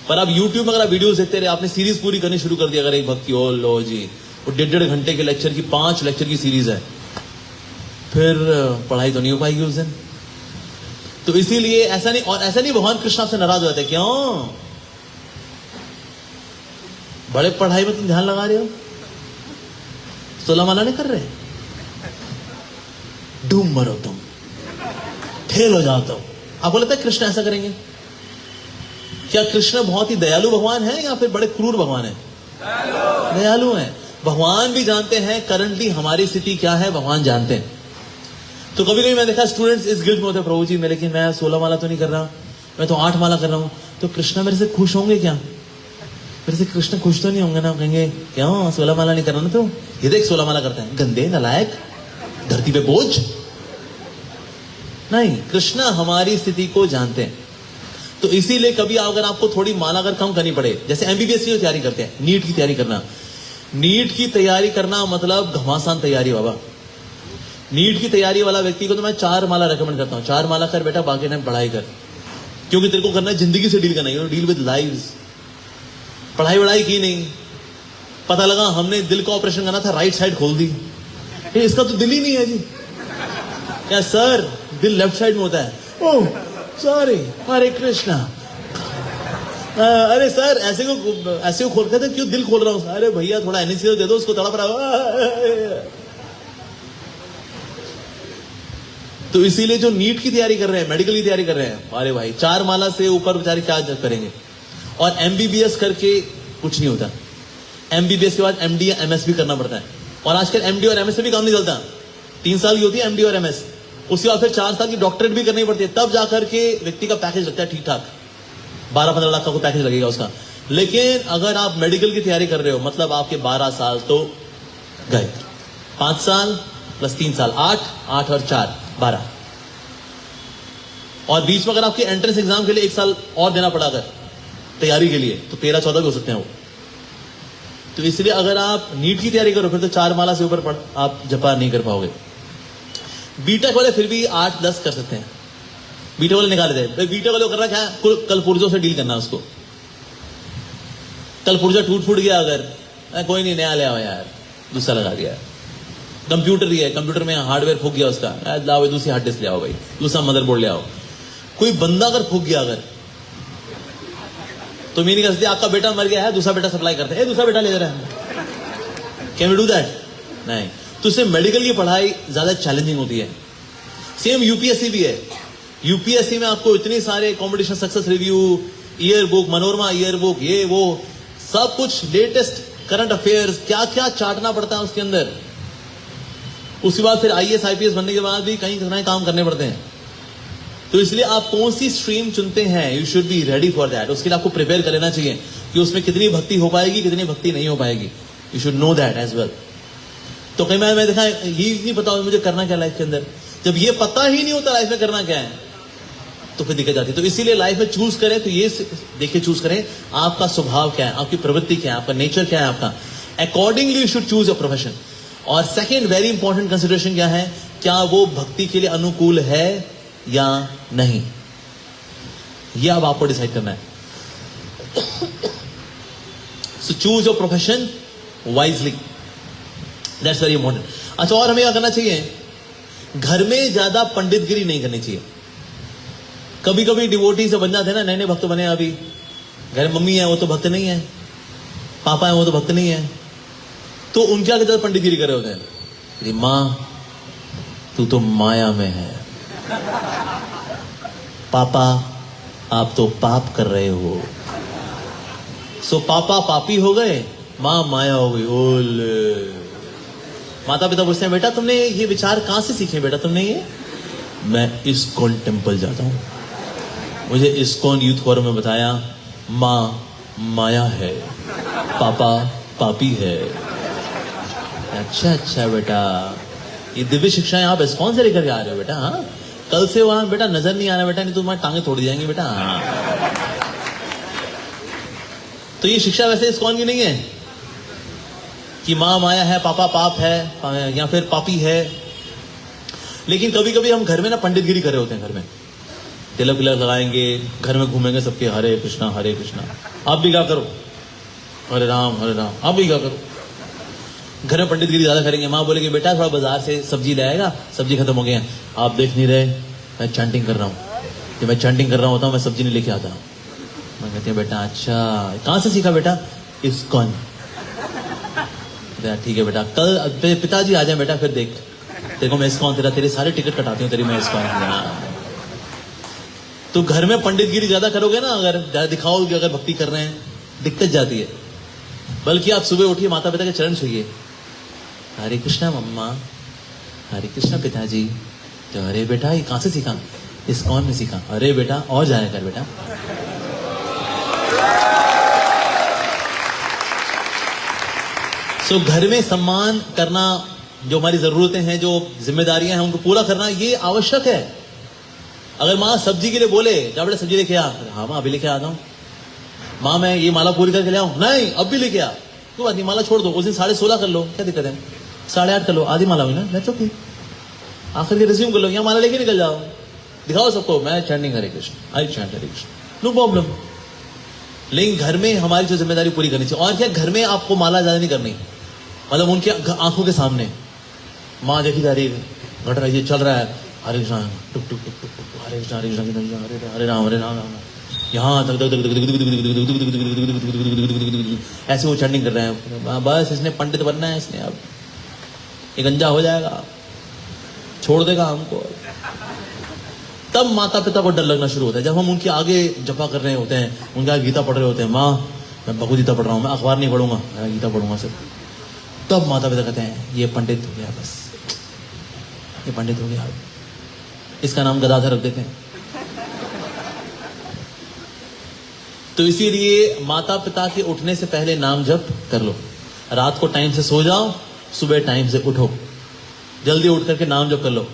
पर अब यूट्यूब में अगर आप वीडियोस देखते रहे, आपने सीरीज पूरी करनी शुरू कर दी, अगर एक भक्ति ओ लो जी, वो 1.5 घंटे के लेक्चर की 5 लेक्चर की सीरीज है, फिर पढ़ाई तो नहीं हो पाएगी उस दिन। तो इसीलिए ऐसा नहीं, और ऐसा नहीं भगवान कृष्ण आपसे नाराज हो जाते, क्यों बड़े पढ़ाई में तुम ध्यान लगा रहे हो, 16 माला नहीं कर रहे, डूब मरो तुम, फेल हो जाता हूं। आपको लगता है कृष्ण ऐसा करेंगे? क्या कृष्ण बहुत ही दयालु भगवान है या फिर बड़े क्रूर भगवान है? दयालु है। भगवान भी जानते हैं करंटली हमारी स्थिति क्या है, भगवान जानते हैं। तो कभी कभी मैं देखा स्टूडेंट्स इस गिल्ट में होते हैं, प्रभु जी मैं, लेकिन मैं 16 माला तो नहीं कर रहा, मैं तो 8 माला कर रहा हूं, तो कृष्ण मेरे से खुश होंगे क्या? मेरे से कृष्ण खुश तो नहीं होंगे ना, कहेंगे क्यों 16 माला नहीं कर रहा ना, तो ये देख 16 माला करते हैं, गंदे नालायक, धरती पे बोझ। नहीं, कृष्ण हमारी स्थिति को जानते हैं। तो इसीलिए कभी अगर आपको थोड़ी माला अगर कम करनी पड़े, जैसे एमबीबीएस की तैयारी करते हैं, नीट की तैयारी करना, नीट की तैयारी करना मतलब घमासान तैयारी बाबा। नीट की तैयारी वाला व्यक्ति को तो मैं 4 माला रेकमेंड करता हूं, 4 माला कर बेटा, बाकी टाइम पढ़ाई कर, क्योंकि तेरे को करना है जिंदगी से डील करना है, डील विद लाइव्स। पढ़ाई वढ़ाई की नहीं, पता लगा हमने दिल का ऑपरेशन करना था, राइट साइड खोल दी, इसका तो दिल ही नहीं है जी। क्या सर, दिल लेफ्ट साइड में होता है, ओह सॉरी, हरे कृष्णा। अरे सर ऐसे को खोल के क्यों दिल खोल रहा हूं? अरे भैया थोड़ा एनेस्थीसिया दे दो, उसको तड़प रहा। तो इसीलिए जो नीट की तैयारी कर रहे हैं, मेडिकल की तैयारी कर रहे हैं, अरे भाई 4 माला से ऊपर बेचारे क्या करेंगे। और एमबीबीएस करके कुछ नहीं होता, एमबीबीएस के बाद एमडी या एमएस भी करना पड़ता है, और आजकल एमडी और एमएस से भी काम नहीं चलता। 3 साल की होती है एमडी और एमएस, उसके बाद फिर 4 साल की डॉक्टरेट भी करनी पड़ती है, तब जाकर के व्यक्ति का पैकेज लगता है ठीक ठाक, 12-15 लाख का कोई पैकेज लगेगा उसका। लेकिन अगर आप मेडिकल की तैयारी कर रहे हो, मतलब आपके 12 साल तो गए, 5 साल प्लस 3 साल 8, 8 और 4 12, और बीच में अगर आपके एंट्रेंस एग्जाम के लिए 1 साल और देना पड़ा अगर तैयारी के लिए, तो 13-14 भी हो सकते हैं वो। तो इसलिए अगर आप नीट की तैयारी करो फिर तो 4 माला से ऊपर आप जपा नहीं कर पाओगे। बीटेक वाले फिर भी 8-10 कर सकते हैं, बीटेक वाले निकाल देते हैं। बीटेक वाले को करना क्या है, कल पुर्जों से डील करना है उसको। कल पुर्जा टूट फूट गया अगर, कोई नहीं नया ले आओ यार, दूसरा लगा दिया। कंप्यूटर ही है, कंप्यूटर में हार्डवेयर फूक गया उसका, लाओ दूसरी हार्ड डिस्क ले आओ भाई, दूसरा मदरबोर्ड ले आओ। कोई बंदा अगर फूक गया अगर, तो मैं नहीं कह सकती आपका बेटा मर गया है, दूसरा बेटा सप्लाई करते हैं, दूसरा बेटा ले रहा है। Can we do that? नहीं। तो इससे मेडिकल की पढ़ाई ज्यादा चैलेंजिंग होती है। सेम यूपीएससी भी है। यूपीएससी में आपको इतने सारे competition success review, year book, Manorama year book, ये वो सब कुछ लेटेस्ट करंट अफेयर्स, क्या क्या चाटना पड़ता है उसके अंदर। उसके बाद फिर आईएएस आईपीएस बनने के बाद भी कहीं ना काम करने पड़ते हैं। तो इसलिए आप कौन सी स्ट्रीम चुनते हैं, you should be ready for that. उसके लिए आपको प्रिपेयर कर लेना चाहिए कि उसमें कितनी भक्ति हो पाएगी, कितनी भक्ति नहीं हो पाएगी। You should know that as well. तो कई बार मैं देखा ये नहीं पता मुझे करना क्या लाइफ के अंदर। जब ये पता ही नहीं होता लाइफ में करना क्या है, तो फिर दिक्कत आती है। तो इसीलिए लाइफ में चूज करें तो ये देखिए, चूज करें आपका स्वभाव क्या है, आपकी प्रवृत्ति क्या है, आपका नेचर क्या है आपका। Accordingly you should choose your profession. और सेकेंड वेरी इंपॉर्टेंट कंसिडरेशन क्या है, क्या वो भक्ति के लिए अनुकूल है या नहीं, यह अब आपको डिसाइड करना है। So choose your profession wisely, that's very important. अच्छा, और हमें क्या करना चाहिए, घर में ज्यादा पंडितगिरी नहीं करनी चाहिए। कभी कभी डिवोटी से बन जाते हैं ना, नए नए भक्त बने, अभी घर में मम्मी है वो तो भक्त नहीं है, पापा है वो तो भक्त नहीं है, तो उनके आगे ज्यादा पंडितगिरी कर रहे होते हैं। माँ तू तो माया में है, पापा आप तो पाप कर रहे हो। सो पापा पापी हो गए, माँ माया हो गई। ओले, माता पिता पूछते हैं बेटा तुमने ये विचार कहां से सीखे बेटा तुमने ये? मैं इस्कॉन टेम्पल जाता हूं, मुझे इस्कॉन यूथ फोरम में बताया माँ माया है, पापा पापी है। अच्छा अच्छा बेटा, ये दिव्य शिक्षाएं आप इस्कॉन से लेकर के आ रहे हो बेटा। हाँ, कल से वहां बेटा नजर नहीं आना बेटा, नहीं तो तुम्हारी टांगे तोड़ दी जाएंगी बेटा। हाँ, तो ये शिक्षा वैसे इस्कॉन की नहीं है कि माँ माया है, पापा पाप है या फिर पापी है। लेकिन कभी कभी हम घर में ना पंडितगिरी कर रहे होते हैं। घर में तिलक विलक लगाएंगे, घर में घूमेंगे सबके हरे कृष्णा हरे कृष्णा। आप भी क्या करो, हरे राम हरे राम, आप भी क्या करो। घर में पंडितगिरी ज्यादा करेंगे। माँ बोलेगी बेटा थोड़ा बाजार से सब्जी ले आएगा, सब्जी खत्म हो गई है। आप देख नहीं रहे मैं चैंटिंग कर रहा हूँ, जब मैं चैंटिंग कर रहा होता हूँ मैं सब्जी नहीं लेके आता। मैं कहती हूँ बेटा अच्छा कहाँ से सीखा बेटा? इस्कॉन। ठीक है बेटा, कल पिताजी आ जाए बेटा, फिर देख देखो मैं इस्कॉन तेरे सारे टिकट कटाती हूँ तेरी, मैं इस्कॉन। तो घर में पंडितगिरी ज्यादा करोगे ना, अगर ज्यादा दिखाओगे अगर भक्ति कर रहे हैं, दिक्कत जाती है। बल्कि आप सुबह उठिए, माता पिता के चरण छूइए, हरे कृष्णा मम्मा, हरे कृष्णा पिताजी। तो अरे बेटा ये कहां से सीखा? इस्कॉन में सीखा। अरे बेटा और जाया कर बेटा। सो घर में सम्मान करना, जो हमारी जरूरतें हैं, जो जिम्मेदारियां हैं, उनको पूरा करना ये आवश्यक है। अगर माँ सब्जी के लिए बोले जा बेटा सब्जी लेके आ, हाँ माँ अभी लेके आता हूँ। माँ मैं ये माला पूरी करके ले आऊं, नहीं अब भी लेके आ। क्यों बात नहीं, माला छोड़ दो, उस दिन 16.5 कर लो, क्या दिक्कत है? 8.5 कर लो, आधी माला हुई ना, लेट्स ओके। आखिर के रिज्यूम कर लो, यहाँ माला लेके निकल जाओ, दिखाओ सबको मैं चैंटिंग हरे कृष्ण, आई चैंट हरे कृष्ण, नो प्रॉब्लम। लेकिन घर में हमारी जो जिम्मेदारी पूरी करनी चाहिए। और क्या, घर में आपको माला ज्यादा नहीं करनी, मतलब उनके आंखों के सामने माँ देखी जा रही है, घट रहा है, ये चल रहा है, हरे कृष्ण टुक टुक टुक टुक टुक, हरे कृष्ण हरे कृष्ण हरे राम हरे राम, यहाँ तक ऐसे वो चैंटिंग कर रहे हैं। बस इसने पंडित बनना है, इसने अब ये गंजा हो जाएगा, छोड़ देगा हमको। तब माता पिता को डर लगना शुरू होता है, जब हम उनके आगे जपा कर रहे होते हैं, उनके आगे गीता पढ़ रहे होते हैं। माँ मैं भगवद गीता पढ़ रहा हूँ, मैं अखबार नहीं पढ़ूंगा, मैं गीता पढ़ूंगा सिर्फ। तब माता पिता कहते हैं ये पंडित हो गया, बस ये पंडित हो गया, इसका नाम गदाधर रख देते हैं। तो इसीलिए माता पिता के उठने से पहले नाम जप कर लो। रात को टाइम से सो जाओ, सुबह टाइम से उठो। जल्दी उठ करके नाम जप कर लो।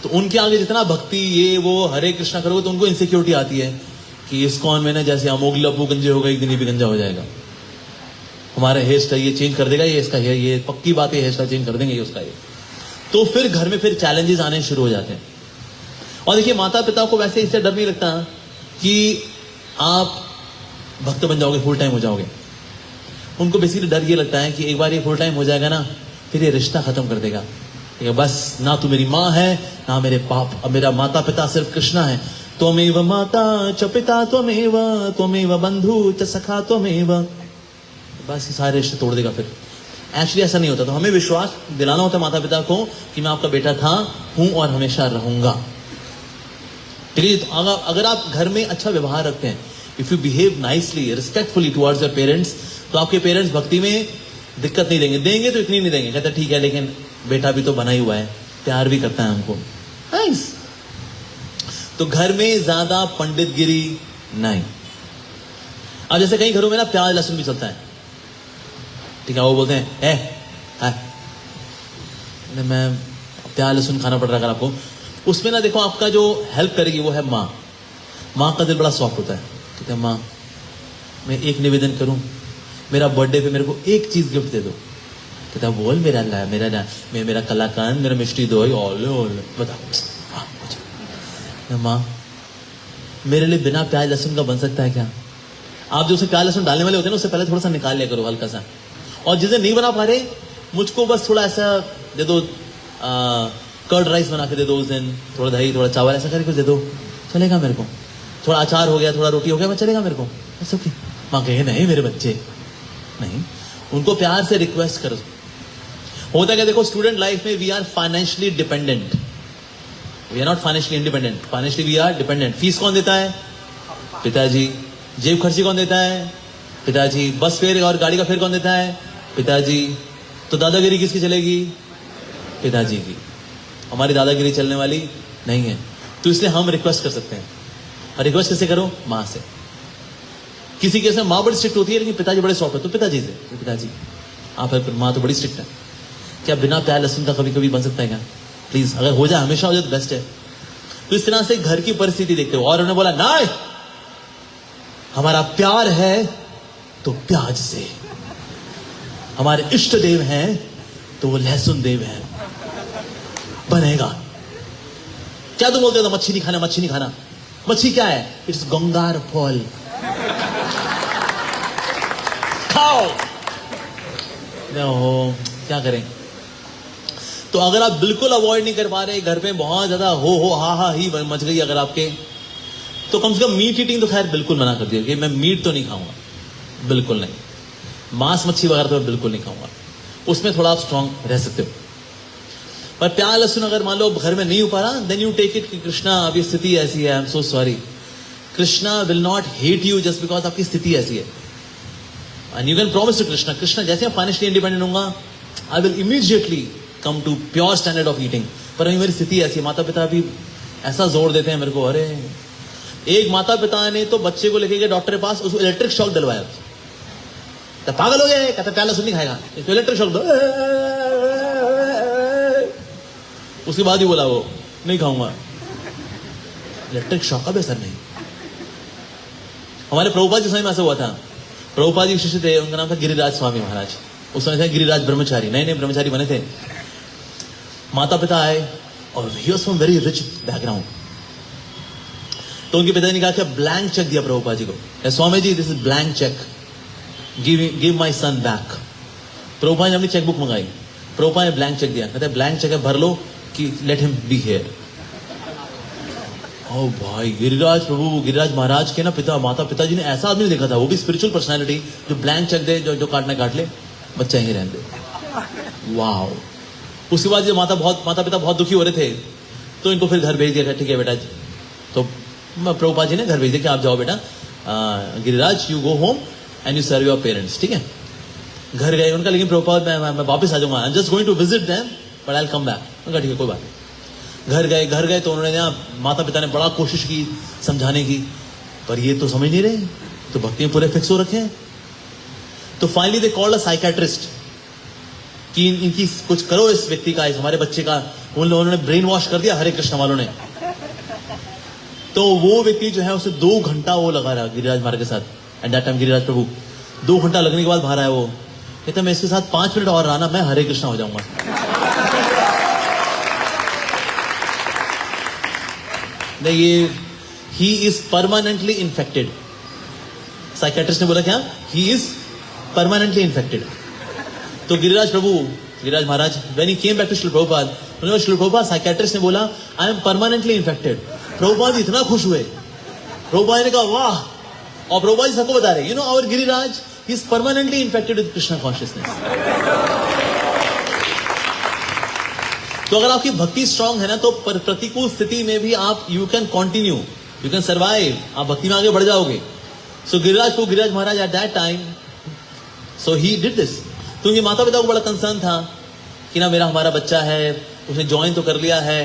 तो उनके आगे जितना भक्ति ये वो हरे कृष्णा करोगे तो उनको इनसिक्योरिटी आती है कि इस्कॉन में ना जैसे अमोगली अप्पू गंजे होगा, एक दिन ये भी गंजा हो जाएगा, हमारा हेयर स्टाइल ये चेंज कर देगा, ये इसका ये पक्की बात है, हेयर स्टाइल चेंज कर देंगे ये उसका ये। तो फिर घर में फिर चैलेंजेस आने शुरू हो जाते हैं। और देखिए माता पिता को वैसे इससे डर नहीं लगता कि आप भक्त बन जाओगे, फुल टाइम हो जाओगे। उनको बेसिकली डर ये लगता है कि एक बार ये फुल टाइम हो जाएगा ना, फिर ये रिश्ता खत्म कर देगा। बस ना तू मेरी माँ है ना मेरे बाप, अब मेरा माता पिता सिर्फ कृष्णा है। त्वमेव माता च पिता त्वमेव बंधु च सखा त्वमेव, बस ये सारे रिश्ते तोड़ देगा। फिर एक्चुअली ऐसा नहीं होता। तो हमें विश्वास दिलाना होता है माता पिता को कि मैं आपका बेटा था, हूं और हमेशा रहूंगा। ठीक है। तो अगर आप घर में अच्छा व्यवहार रखते हैं, if you behave nicely respectfully towards your parents, तो आपके पेरेंट्स भक्ति में दिक्कत नहीं देंगे तो इतनी नहीं देंगे, कहते ठीक है लेकिन बेटा भी तो बना ही हुआ है, प्यार भी करता है हमको, नाइस। तो घर में ज्यादा पंडितगिरी नहीं। अब जैसे कई घरों में ना प्याज लहसुन भी चलता है, ठीक है, वो बोलते हैं मैं प्याज लहसुन खाना पड़ रहा है अगर आपको, उसमें ना देखो आपका जो हेल्प करेगी वो है माँ। माँ का दिल बड़ा सॉफ्ट होता है, कहते हैं माँ मैं एक निवेदन करूं, मेरा बर्थडे पे मेरे को एक चीज गिफ्ट दे दो। कहता बोल मेरा कलाकांड, मेरा मिष्टी दो, बताओ। माँ मेरे लिए बिना प्याज लहसुन का बन सकता है क्या? आप जो उसे प्याज लहसुन डालने वाले होते हैं ना, उससे पहले थोड़ा सा निकाल लिया करो हल्का सा। और जिसे नहीं बना पा रहे, मुझको बस थोड़ा ऐसा दे दो, कर्ड राइस बना के दे दो उस दिन, थोड़ा दही थोड़ा चावल ऐसा करके दे दो, चलेगा मेरे को। थोड़ा अचार हो गया, थोड़ा रोटी हो गया, चलेगा मेरे को, बस ओके। माँ कहे नहीं मेरे बच्चे नहीं, उनको प्यार से रिक्वेस्ट करो। होता क्या देखो, स्टूडेंट लाइफ में we are financially dependent, we are not financially independent. Financially we are dependent. Fees कौन देता है? पिताजी। जेब खर्ची कौन देता है? पिताजी। बस फेयर और गाड़ी का फेयर कौन देता है? पिताजी। तो दादागिरी किसकी चलेगी? पिताजी की। हमारी दादागिरी चलने वाली नहीं है। तो इसलिए हम रिक्वेस्ट कर सकते हैं। और रिक्वेस्ट कैसे करो? माँ से। किसी केस में माँ बड़ी स्ट्रिक्ट होती है लेकिन पिताजी बड़े सॉफ्ट है, तो पिताजी से, पिताजी आप है, माँ तो बड़ी स्ट्रिक्ट है, क्या बिना प्याज लहसुन का कभी कभी बन सकता है क्या? प्लीज, अगर हो जाए, हमेशा हो जाए तो बेस्ट है। तो इस तरह से घर की परिस्थिति देखते हो। और उन्होंने बोला नहीं, हमारा प्यार है तो प्याज से, हमारे इष्ट देव हैं तो वो लहसुन देव है, बनेगा। क्या तुम बोलते हो मच्छी नहीं खाना, मच्छी नहीं खाना? मच्छी क्या है? इट्स गंगार फॉल, खाओ। हो क्या करें? तो अगर आप बिल्कुल अवॉइड नहीं कर पा रहे, घर में बहुत ज्यादा हो हा ही मच गई अगर आपके, तो कम से कम मीट ईटिंग तो खैर बिल्कुल मना कर दिया कि मैं मीट तो नहीं खाऊंगा, बिल्कुल नहीं। मांस मच्छी वगैरह तो मैं बिल्कुल नहीं खाऊंगा, उसमें थोड़ा आप स्ट्रांग रह सकते हो। पर प्याज लहसुन अगर मान लो घर में नहीं हो पा रहा, देन यू टेक इट कि कृष्णा अभी स्थिति ऐसी है, I am so sorry. Krishna will not hate you just because आपकी स्थिति ऐसी है। And you can promise to Krishna, Krishna जैसे मैं फाइनेंशियली इंडिपेंडेंट होऊंगा, I will immediately come to pure standard of eating. पर अभी मेरी स्थिति ऐसी है। माता पिता भी ऐसा जोर देते हैं मेरे को। अरे एक माता पिता ने तो बच्चे को लेके गए डॉक्टर के पास, उसको इलेक्ट्रिक शॉक दिलवाया। तो पागल हो गए, कहता प्याज लहसुन नहीं खाएगा, इसको इलेक्ट्रिक शॉक दो। उसके बाद ही बोला वो नहीं खाऊंगा। इलेक्ट्रिक शॉक का भी असर नहीं। हमारे प्रभुपाद जी समय में ऐसा हुआ था। प्रभुपाद जी शिष्य थे, उनका नाम था गिरिराज स्वामी महाराज। उस समय थे गिरिराज ब्रह्मचारी, नए नए ब्रह्मचारी बने थे। माता पिता आए और he was from very rich background. तो उनके पिता ने कहा कि ब्लैंक चेक दिया प्रभुपाद जी को, Swami ji this is blank cheque, give my son back. Prabhupada ने अपनी चेकबुक मंगाई, प्रभुपाद ने ब्लैंक चेक दिया, कहते ब्लैंक चेक है, भर लो कि लेट हिम बी हियर। ओ भाई, गिरिराज प्रभु, गिरिराज महाराज के ना पिताजी ने ऐसा आदमी देखा था, वो भी स्पिरिचुअल पर्सनालिटी, जो ब्लैंक चेक दे, जो काटना काट ले, बच्चा यहीं रहने दे। वाह। उसके बाद जो माता पिता बहुत दुखी हो रहे थे, तो इनको फिर घर भेज दिया, ठीक है बेटा। तो प्रभुपाद जी ने घर भेज दिया कि आप जाओ बेटा, Giriraj you go home and you serve your parents. ठीक है, घर गए उनका, लेकिन प्रभुपाद मैं वापस आ जाऊंगा, I am just going to visit them but I will come back. उनका ठीक है कोई बात नहीं। घर गए तो उन्होंने माता पिता ने बड़ा कोशिश की समझाने की, पर ये तो समझ नहीं रहे, तो भक्ति में पूरे फिक्स हो रखे हैं। तो finally they called a psychiatrist. कि इनकी कुछ करो इस व्यक्ति का, इस हमारे बच्चे का। उन्होंने ब्रेन वॉश कर दिया हरे कृष्ण वालों ने। तो वो व्यक्ति जो है उसे 2 घंटा वो लगा रहा गिरिराज महाराज के साथ। एट दैट टाइम गिरिराज प्रभु 2 घंटा लगने के बाद बाहर आया। वो कहता मैं इसके साथ 5 मिनट और रहा ना, मैं हरे कृष्ण हो जाऊंगा। नहीं, ये he is permanently infected. Psychiatrist ने बोला क्या? He is permanently infected. तो Giriraj Prabhu, Giriraj Maharaj, when he came back to Srila Prabhupada, उन्होंने श्रील प्रभुपाद, साइकेट्रिस्ट ने बोला I am permanently infected. Prabhupada इतना खुश हुए। प्रभुपाद ने कहा वाह। और प्रभुपाद सबको बता रहे, you know our Giriraj he is permanently infected with Krishna consciousness. तो अगर आपकी भक्ति स्ट्रांग है ना, तो प्रतिकूल स्थिति में भी आप you can continue, you can survive, आप भक्ति में आगे बढ़ जाओगे। सो गिरिराज को Giriraj Maharaj at that time, so he did this. तो उनके माता पिता को बड़ा कंसर्न था कि ना मेरा हमारा बच्चा है, उसने ज्वाइन तो कर लिया है,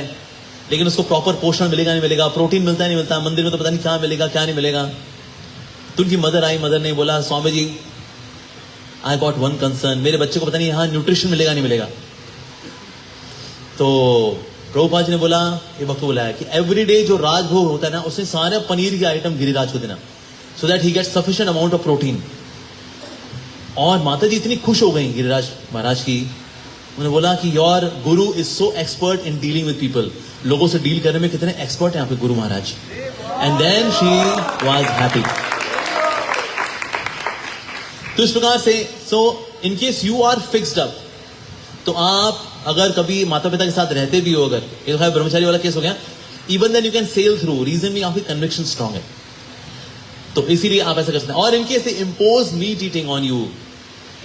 लेकिन उसको प्रॉपर पोषण मिलेगा नहीं मिलेगा, प्रोटीन मिलता है नहीं मिलता, मंदिर में तो पता नहीं क्या मिलेगा क्या नहीं मिलेगा। तो उनकी मदर आई, मदर ने बोला Swami ji I got one concern, मेरे बच्चे को पता नहीं यहाँ न्यूट्रिशन मिलेगा नहीं मिलेगा। तो प्रभुपाद जी ने बोला, ये वक्त बोला है कि एवरीडे जो राजभोग होता है ना, उसमें सारे पनीर के आइटम गिरिराज को देना, so that he gets sufficient amount of protein. और माता जी इतनी खुश हो गई गिरिराज महाराज की, उन्होंने बोला कि your Guru is so expert in dealing with people, लोगों से डील करने में कितने एक्सपर्ट हैं आपके गुरु महाराज। And then she was happy. तो इस प्रकार से, so in case you are fixed up, तो आप अगर कभी माता पिता के साथ रहते भी हो, अगर ये तो ब्रह्मचारी वाला केस हो गया, even then you can sail through, reason भी आपकी कन्विक्शन स्ट्रांग है, तो इसीलिए आप ऐसा कर सकते हैं। और इनके से impose meat eating on you,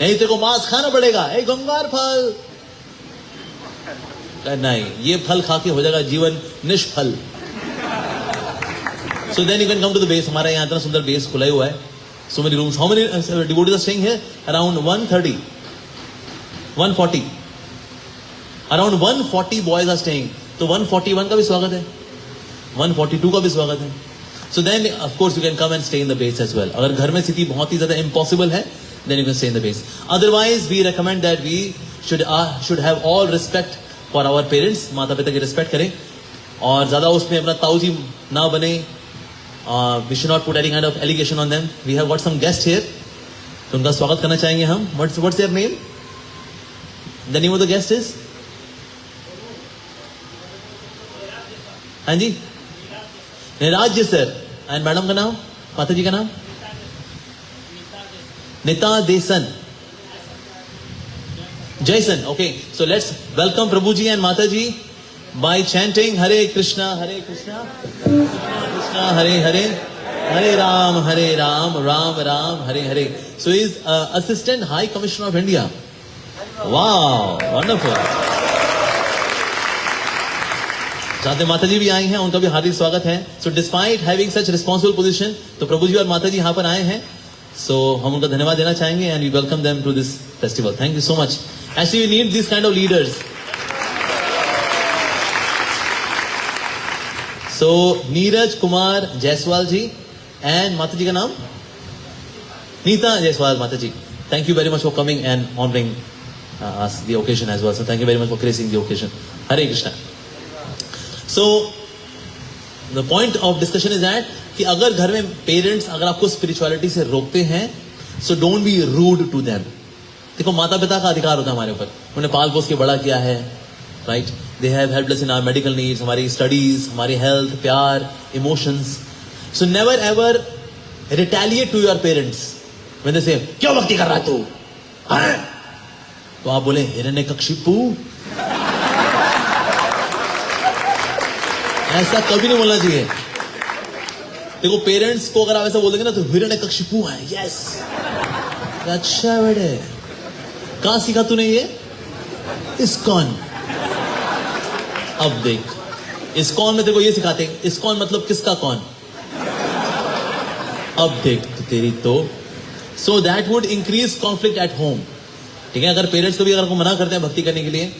नहीं तेरे को मांस खाना पड़ेगा, ए गंगार फल नहीं, ये फल खा के हो जाएगा जीवन निष्फल। So then you can come to the base. हमारा यहाँ इतना सुंदर बेस खुला हुआ है, so many rooms, how many devotees are staying here? Around 130, 140, around 140 boys are staying. तो 141 का भी स्वागत है, 142 का भी स्वागत है। So then of course you can come and stay in the base as well. अगर घर में स्थिति बहुत ही ज्यादा इम्पॉसिबल है, then you can stay in the base. Otherwise, we recommend that we should have all respect for our parents. माता पिता की रिस्पेक्ट करें और ज्यादा उसमें अपना ताऊजी ना बने। We should not put any kind of allegation on them. We have got some guests here, तो उनका स्वागत करना चाहेंगे हम। What's their name? The name of the guest is? हाँ जी, eras ji sir. And madam का नाम, माता जी का नाम? Nita Desan, Jason. Okay, so let's welcome Prabhuji and Mataji by chanting Hare Krishna, Hare Krishna, Krishna Hare Hare, Hare Ram, Ram Ram, Hare Hare. So he is Assistant High Commissioner of India. Wow, wonderful. साथ में माताजी भी आई हैं, उनका भी हार्दिक स्वागत है। So despite having such responsible position, तो प्रभुजी और माताजी यहाँ पर आए हैं, so हम उनका धन्यवाद देना चाहेंगे and we welcome them to this festival. Thank you so much. Actually, we need these kind of leaders. So Neeraj Kumar Jaiswal ji and माता जी का नाम नीता जायसवाल माता जी. Thank you very much for coming and honoring us the occasion as well. So thank you very much for gracing the occasion. Hare Krishna. So the point of discussion is that कि अगर घर में पेरेंट्स अगर आपको स्पिरिचुअलिटी से रोकते हैं, so don't be rude to them. देखो माता पिता का अधिकार होता है हमारे ऊपर, उन्हें पाल पोस के बड़ा किया है, right? They have helped us in our medical needs, हमारी स्टडीज, हमारी हेल्थ, प्यार, emotions. So never ever retaliate to your parents when they say क्यों भक्ति कर रहा है तू, तो आप बोले हिरण्यकशिपु. ऐसा कभी नहीं बोलना चाहिए. देखो पेरेंट्स को अगर आप ऐसा बोल देंगे ना तो हिरण्यकशिपु है, यस, अच्छा बेटे कहां सीखा तूने ये? इस्कॉन. अब देख, इस्कॉन में देखो ये सिखाते हैं, इस्कॉन मतलब किसका कौन. अब देख तो तेरी तो, so that would increase conflict at home. ठीक है, अगर पेरेंट्स को भी अगर मना करते हैं भक्ति करने के लिए,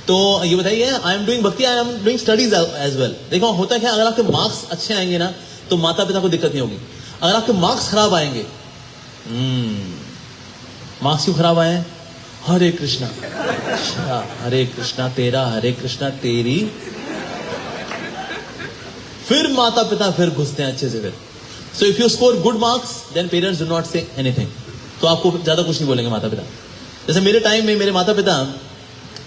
तो ये बताइए आई am doing bhakti, I am doing studies as well. देखो होता क्या, अगर आपके मार्क्स अच्छे आएंगे ना तो माता पिता को दिक्कत नहीं होगी. अगर आपके मार्क्स खराब आएंगे, मार्क्स क्यों खराब आए? हरे कृष्णा, अच्छा हरे कृष्णा तेरा, हरे कृष्णा तेरी। फिर माता पिता फिर घुसते हैं अच्छे से फिर। So if you score good marks then parents do not say anything, तो आपको ज्यादा कुछ नहीं बोलेंगे माता पिता। जैसे मेरे टाइम में मेरे माता पिता,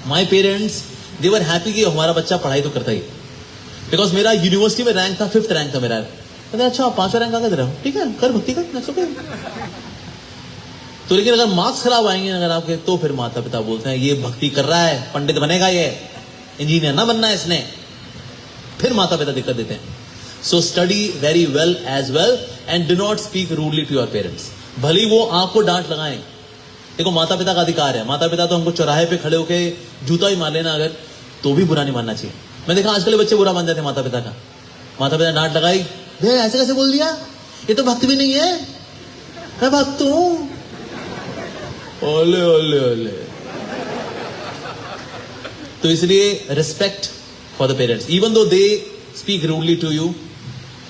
my parents they were happy कि हमारा बच्चा पढ़ाई तो करता ही, बिकॉज मेरा यूनिवर्सिटी में रैंक था 5th रैंक था मेरा। कहते अच्छा 5वां रैंक आ गया तेरा, ठीक है कर भक्ति कर, नेक्स्ट ओके। तो लेकिन अगर मार्क्स खराब आएंगे अगर आपके, तो फिर माता पिता बोलते हैं ये भक्ति कर रहा है, पंडित बनेगा, ये इंजीनियर ना बनना है इसने, फिर माता पिता दिक्कत देते हैं। So study very well as well and do not speak rudely to your parents. भले वो आपको डांट लगाएं, देखो माता पिता का अधिकार है, माता पिता तो हमको चौराहे पे खड़े होकर जूता ही मार लेना अगर, तो भी बुरा नहीं मानना चाहिए। मैं देखा आजकल बच्चे बुरा मान जाते हैं माता पिता का, माता पिता डांट लगाई, ऐसे कैसे बोल दिया, ये तो भक्त भी नहीं है, मैं भक्त हूं, ओले ओले ओले। तो इसलिए respect for the parents, even though they speak rudely to you,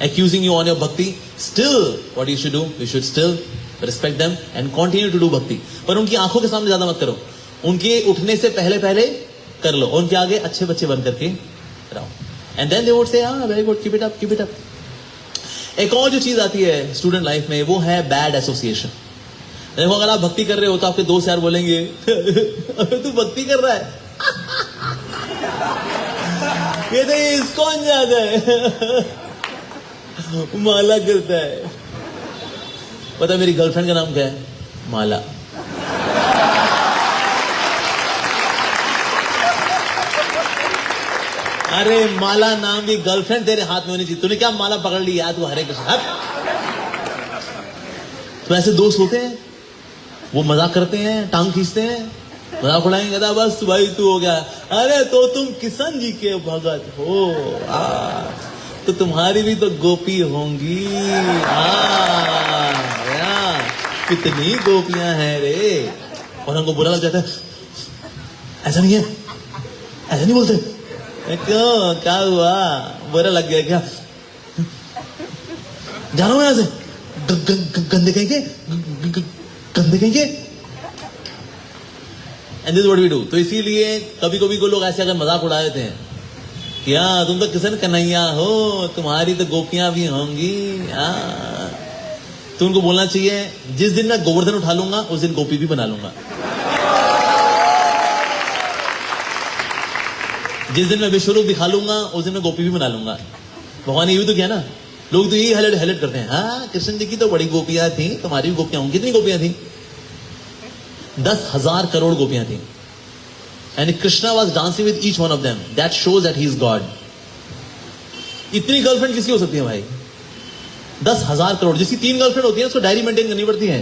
accusing you on your bhakti, still what you should do, you should still respect them and continue to do bhakti। पर उनकी आंखों के सामने ज्यादा मत करो, उनके उठने से पहले पहले कर लो, उनके आगे अच्छे बच्चे बन करके रहो, and then they would say हाँ very good, keep it up, keep it up। एक और जो चीज आती है स्टूडेंट लाइफ में, वो है बैड एसोसिएशन। देखो अगर आप भक्ति कर रहे हो तो आपके दोस्त यार बोलेंगे अबे तू भक्ति कर रहा है ये तो इस्कॉन जाता है माला करता है। पता मेरी गर्लफ्रेंड का नाम क्या है? माला। अरे माला नाम की गर्लफ्रेंड तेरे हाथ में होनी चाहिए, तूने क्या माला पकड़ ली यार, तू हरे कृष्ण। तो ऐसे दोस्त होते हैं, वो मजाक करते हैं, टांग खींचते हैं, मजाक उड़ाएंगे, कहता बस भाई तू हो गया, अरे तो तुम किशन जी के भगत हो, तो तुम्हारी भी तो गोपी होंगी, कितनी गोपियां हैं रे। और हमको बुरा लग जाता है, ऐसा नहीं है, ऐसा नहीं बोलते, क्यों क्या हुआ, बुरा लग गया क्या, जानो यहां से, गंदे कहेंगे, गंदे कहेंगे। And this what we do. तो इसीलिए कभी कभी को लोग ऐसे अगर मजाक उड़ा देते हैं कि हाँ तुम तो किशन कन्हैया हो, तुम्हारी तो गोपियां भी होंगी, तो उनको बोलना चाहिए जिस दिन मैं गोवर्धन उठा लूंगा उस दिन गोपी भी बना लूंगा, जिस दिन मैं विश्वरूप दिखा लूंगा उस दिन मैं गोपी भी बना लूंगा। भगवान ने ये भी तो किया ना, लोग तो यही हाईलाइट करते हैं, हाँ कृष्ण जी की तो बड़ी गोपियां थी, तुम्हारी भी गोपियां होंगी। कितनी गोपियां थी? 10,000 करोड़ गोपियां थी। And Krishna was dancing with each one of them. That shows that he is God. इतनी गर्लफ्रेंड किसकी हो सकती है भाई? 10,000 करोड़। जिसकी 3 गर्लफ्रेंड होती है उसको डायरी मेंटेन करनी पड़ती है,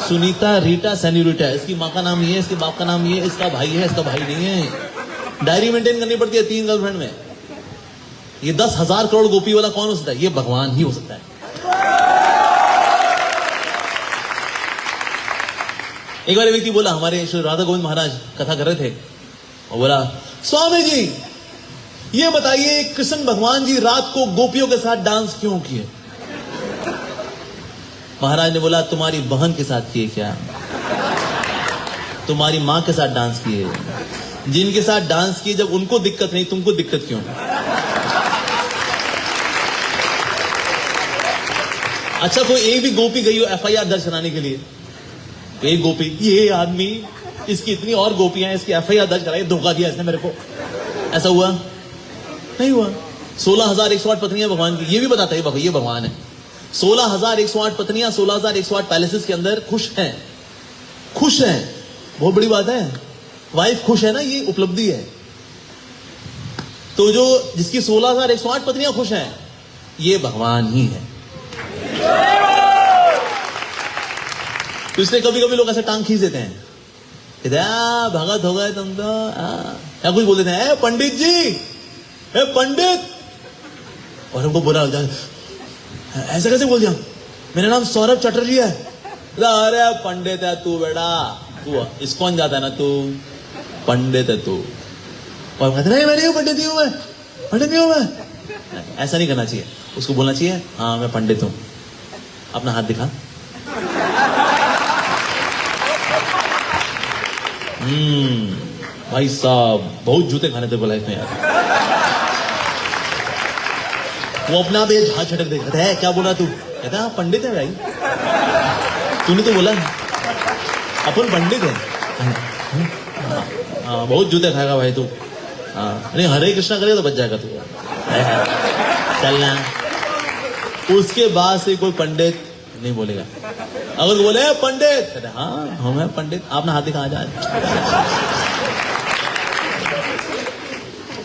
सुनीता, रीटा, सेन्यूरिटा। इसकी माँ का नाम ये है, इसके बाप का नाम ये, इसका भाई है, इसका भाई नहीं है। डायरी मेंटेन करनी पड़ती है 3 गर्लफ्रेंड में। ये 10,000 करोड़ गोपी वाला कौन हो सकता है? ये भगवान ही हो सकता है। एक बार व्यक्ति बोला, हमारे श्री राधा गोविंद महाराज कथा कर रहे थे, और बोला स्वामी जी ये बताइए कृष्ण भगवान जी रात को गोपियों के साथ डांस क्यों किए? महाराज ने बोला तुम्हारी बहन के साथ किए क्या, तुम्हारी मां के साथ डांस किए, जिनके साथ डांस किए जब उनको दिक्कत नहीं, तुमको दिक्कत क्यों? अच्छा कोई एक भी गोपी गई हो FIR दर्ज कराने के लिए, एक गोपी, ये आदमी, इसकी इतनी और गोपियां हैं, इसकी FIR दर्ज कराई, धोखा दिया इसने मेरे को, ऐसा हुआ? नहीं हुआ। 16,108 पत्नियां भगवान की, ये भी बताता है ये भगवान है। 16,108 पत्नियां 16,108 पैलेसेस के अंदर खुश हैं, खुश हैं, बहुत बड़ी बात है। वाइफ खुश है ना, ये उपलब्धि है। तो जो जिसकी 16,108 पत्नियां खुश हैं, ये भगवान ही है। तो इसलिए कभी कभी लोग ऐसे टांग खींच देते हैं, भगत हो गए तुम तो, या कुछ बोल देते हैं पंडित जी, पंडित, और हमको बुरा लग जाए, ऐसे कैसे बोल दिया, मेरा नाम सौरभ चटर्जी है। अरे पंडित है तू बेटा, तू इस्कॉन जाता है ना तू, पंडित है तू। और कहते नहीं मैं नहीं हूं, पंडित नहीं हूं मैं, पंडित नहीं हूं मैं। ऐसा नहीं करना चाहिए, उसको बोलना चाहिए हाँ मैं पंडित हूं। अपना हाथ दिखा, भाई साहब बहुत जूते खाने थे लाइफ में यार। वो अपना भी हाथ छटक दे, कहता है क्या बोला तू? कहता है पंडित है भाई, तूने तो बोला अपन पंडित है। हाँ बहुत जूते खाएगा भाई तू। हाँ नहीं हरे कृष्णा करेगा तो बच जाएगा तू, चलना। उसके बाद से कोई पंडित नहीं बोलेगा। अगर बोले पंडित, कहते हाँ हम है पंडित, आपने हाथ दिखा जाए।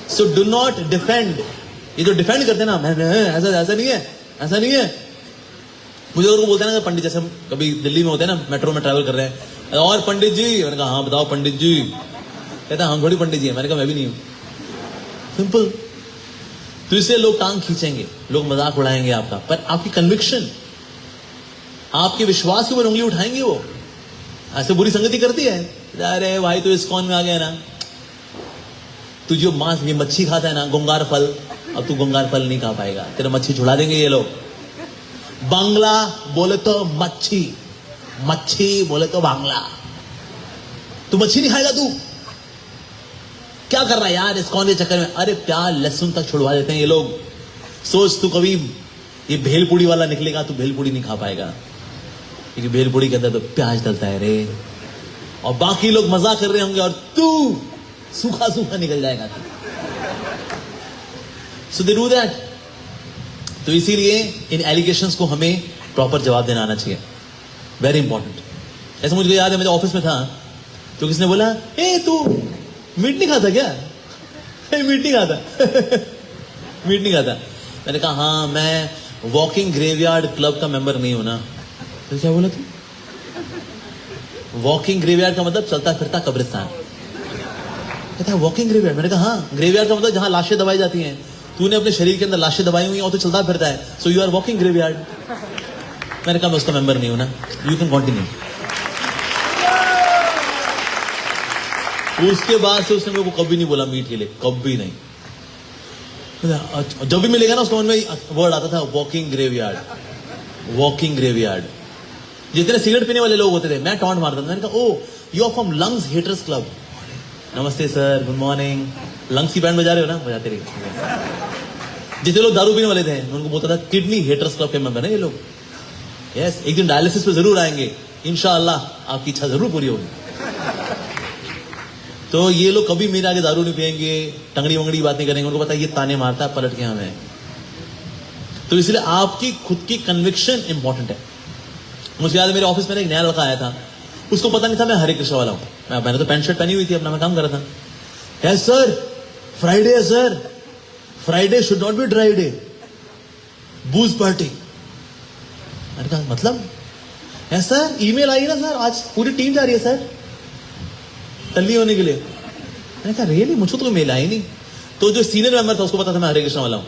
So do not defend. ये जो डिफेंड करते ना, मैं ऐसा नहीं है, ऐसा नहीं है। मुझे और को बोलते हैं ना पंडित, जैसे हम कभी दिल्ली में होते हैं ना, मेट्रो में ट्रैवल कर रहे हैं, और पंडित जी, मैंने कहा हाँ बताओ पंडित जी। कहता हम थोड़ी पंडित जी है, मैंने कहा मैं भी नहीं हूं। सिंपल। तो इससे लोग टांग खींचेंगे, लोग मजाक उड़ाएंगे आपका, पर आपकी कन्विक्शन, आपके विश्वास के ऊपर उंगली उठाएंगे वो। ऐसे बुरी संगति करती है, अरे भाई तो इस्कॉन में आ गया ना, तू जो मांस ये मच्छी खाता है ना, गुंगार फल, अब तू गुंगार फल नहीं खा पाएगा, तेरा मच्छी छुड़ा देंगे ये लोग। बांग्ला बोले तो मच्छी, मच्छी बोले तो बांग्ला। तू मच्छी नहीं खाएगा, तू क्या कर रहा है यार इस्कॉन के चक्कर में? अरे प्याज लहसुन तक छुड़वा देते हैं ये लोग। सोच तू कभी ये भेलपुड़ी वाला निकलेगा, तू भेलपुड़ी नहीं खा पाएगा, क्योंकि भेलपुड़ी के अंदर तो प्याज डलता है रे। और बाकी लोग मजाक कर रहे होंगे और तू सूखा सूखा निकल जाएगा तू। सो दे डू दैट। तो इसीलिए इन एलिगेशंस को हमें प्रॉपर जवाब देना आना चाहिए, वेरी इंपॉर्टेंट। ऐसे मुझे याद है, मेरे ऑफिस में था तो किसने बोला ए तू मीट नहीं खाता क्या? मीट नहीं खाता मीट नहीं खाता। मैंने कहा हाँ मैं वॉकिंग ग्रेवयार्ड क्लब का मेंबर नहीं हूं ना। तो क्या बोला तू? वॉकिंग ग्रेवयार्ड का मतलब चलता फिरता कब्रिस्तान। कहता है वॉकिंग ग्रेवयार्ड? मैंने कहा हाँ, ग्रेवयार्ड का मतलब जहां लाशें दबाई जाती हैं। तूने अपने शरीर के अंदर लाशें दबाई हुई और तो चलता फिरता है, so you are walking graveyard. मैंने कहा मैं उसका मेंबर नहीं हूं ना, यू कैन कंटिन्यू। उसके बाद से उसने मेरे को कभी नहीं बोला मीट के लिए, कभी नहीं। जब भी मिलेगा ना उसके मन में वर्ड आता था वॉकिंग ग्रेवयार्ड, वॉकिंग ग्रेवयार्ड। जितने सिगरेट पीने वाले लोग होते थे मैं टॉन्ट मारता था। मैंने कहा oh you are from lungs haters club. नमस्ते सर, गुड मॉर्निंग। लंग्स की बैंड बजा रहे हो ना? बजाते रहिए। जितने लोग दारू पीने वाले थे उनको बोलता था किडनी हेटर्स क्लब के मेंबर है ये लोग। यस, एक दिन डायलिसिस पे जरूर आएंगे, इंशाअल्लाह आपकी इच्छा जरूर पूरी होगी। तो ये लोग कभी मेरे आगे दारू नहीं पिएंगे, टंगड़ी वंगड़ी बात नहीं करेंगे, उनको पता है ये ताने मारता है पलट के हमें। तो इसलिए आपकी खुद की कन्विक्शन इंपॉर्टेंट है। मुझे याद है मेरे ऑफिस में एक नया लड़का आया था, उसको पता नहीं था मैं हरे कृष्ण वाला हूं। मैंने तो पैंट शर्ट पहनी हुई थी, अपना मैं काम कर रहा था। यस सर, फ्राइडे है sir, Friday should not be dry day, बूज party. मैंने कहा मतलब? यस सर, ईमेल आई ना सर, आज पूरी टीम जा रही है सर टल्ली होने के लिए। मैंने कहा रियली? मुझको तो मेल आई नहीं। तो जो सीनियर मेंबर था उसको पता था मैं हरे कृष्ण वाला हूं।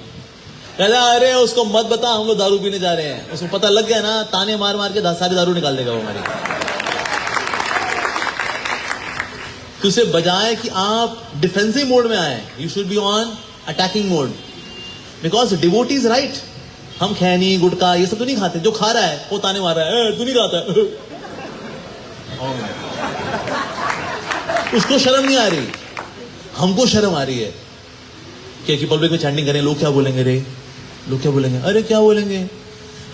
कहता अरे उसको मत बता, हम लोग दारू पीने जा रहे हैं। उसको पता लग गया ना, ताने मार मार के सारी दारू निकाल देगा वो हमारी। तो उसे बजाय कि आप डिफेंसिव मोड में आए, you should be on attacking mode, because devotee is right. हम खैनी गुटका ये सब तो नहीं खाते, जो खा रहा है वो ताने मार रहा है तू नहीं खाता। उसको शर्म नहीं आ रही, हमको शर्म आ रही है कि पब्लिक में चैंटिंग करें, लोग क्या बोलेंगे रे, लोग क्या बोलेंगे, अरे क्या बोलेंगे,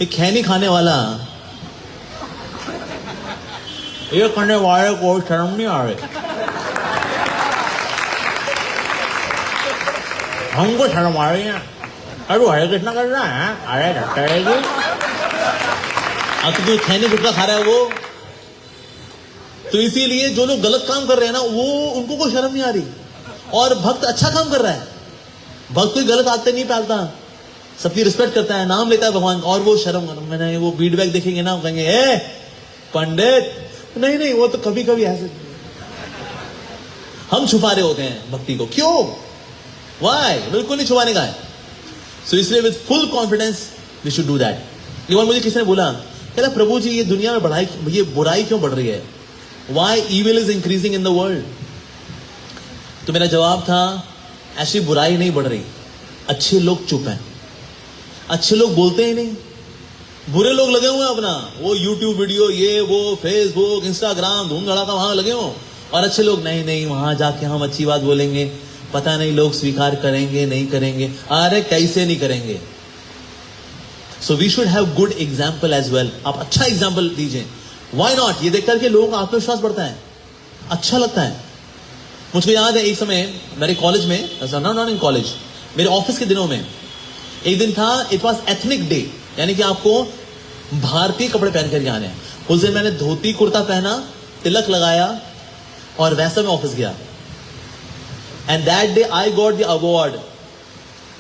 एक खैनी खाने वाला ये करने वाले को शर्म नहीं आ रही, हमको शर्म आ रही है। अरे हरे कृष्णा कर रहा है, अरे डॉक्टर अब तो खैनी गुटका खा रहा है वो। तो इसीलिए जो लोग गलत काम कर रहे हैं ना, वो उनको कोई शर्म नहीं आ रही। और भक्त अच्छा काम कर रहा है, भक्त कोई गलत आदतें नहीं पालता, सबकी रिस्पेक्ट करता है, नाम लेता है भगवान, और वो शर्म। मैंने वो फीडबैक देखेंगे ना, कहेंगे ए पंडित, नहीं वो तो कभी कभी ऐसे हम छुपा रहे होते हैं भक्ति को। क्यों? वाई? बिल्कुल नहीं छुपाने का है। सो इसलिए with full confidence we should do that. Even मुझे किसी ने बोला, कहता प्रभु जी ये दुनिया में ये बुराई क्यों बढ़ रही है? Why evil is increasing in the world? तो मेरा जवाब था ऐसी बुराई नहीं बढ़ रही, अच्छे लोग चुप हैं, अच्छे लोग बोलते ही नहीं, बुरे लोग लगे हुए हैं अपना वो YouTube वीडियो, ये वो फेसबुक इंस्टाग्राम धूम धड़ाका वहां लगे हो, और अच्छे लोग नहीं नहीं वहां जाके हम अच्छी बात बोलेंगे, पता नहीं लोग स्वीकार करेंगे नहीं करेंगे, अरे कैसे नहीं करेंगे। So we should have good example as well. आप अच्छा एग्जाम्पल दीजिए, व्हाई नॉट। ये देख करके लोगों का आत्मविश्वास बढ़ता है, अच्छा लगता है। मुझको याद है एक समय मेरे कॉलेज में, नॉट इन कॉलेज, मेरे ऑफिस के दिनों में एक दिन था, इट वॉज एथनिक डे, यानी कि आपको भारतीय कपड़े पहन करके आने हैं। उस दिन मैंने धोती कुर्ता पहना, तिलक लगाया और वैसा मैं ऑफिस गया। And that day I got the award,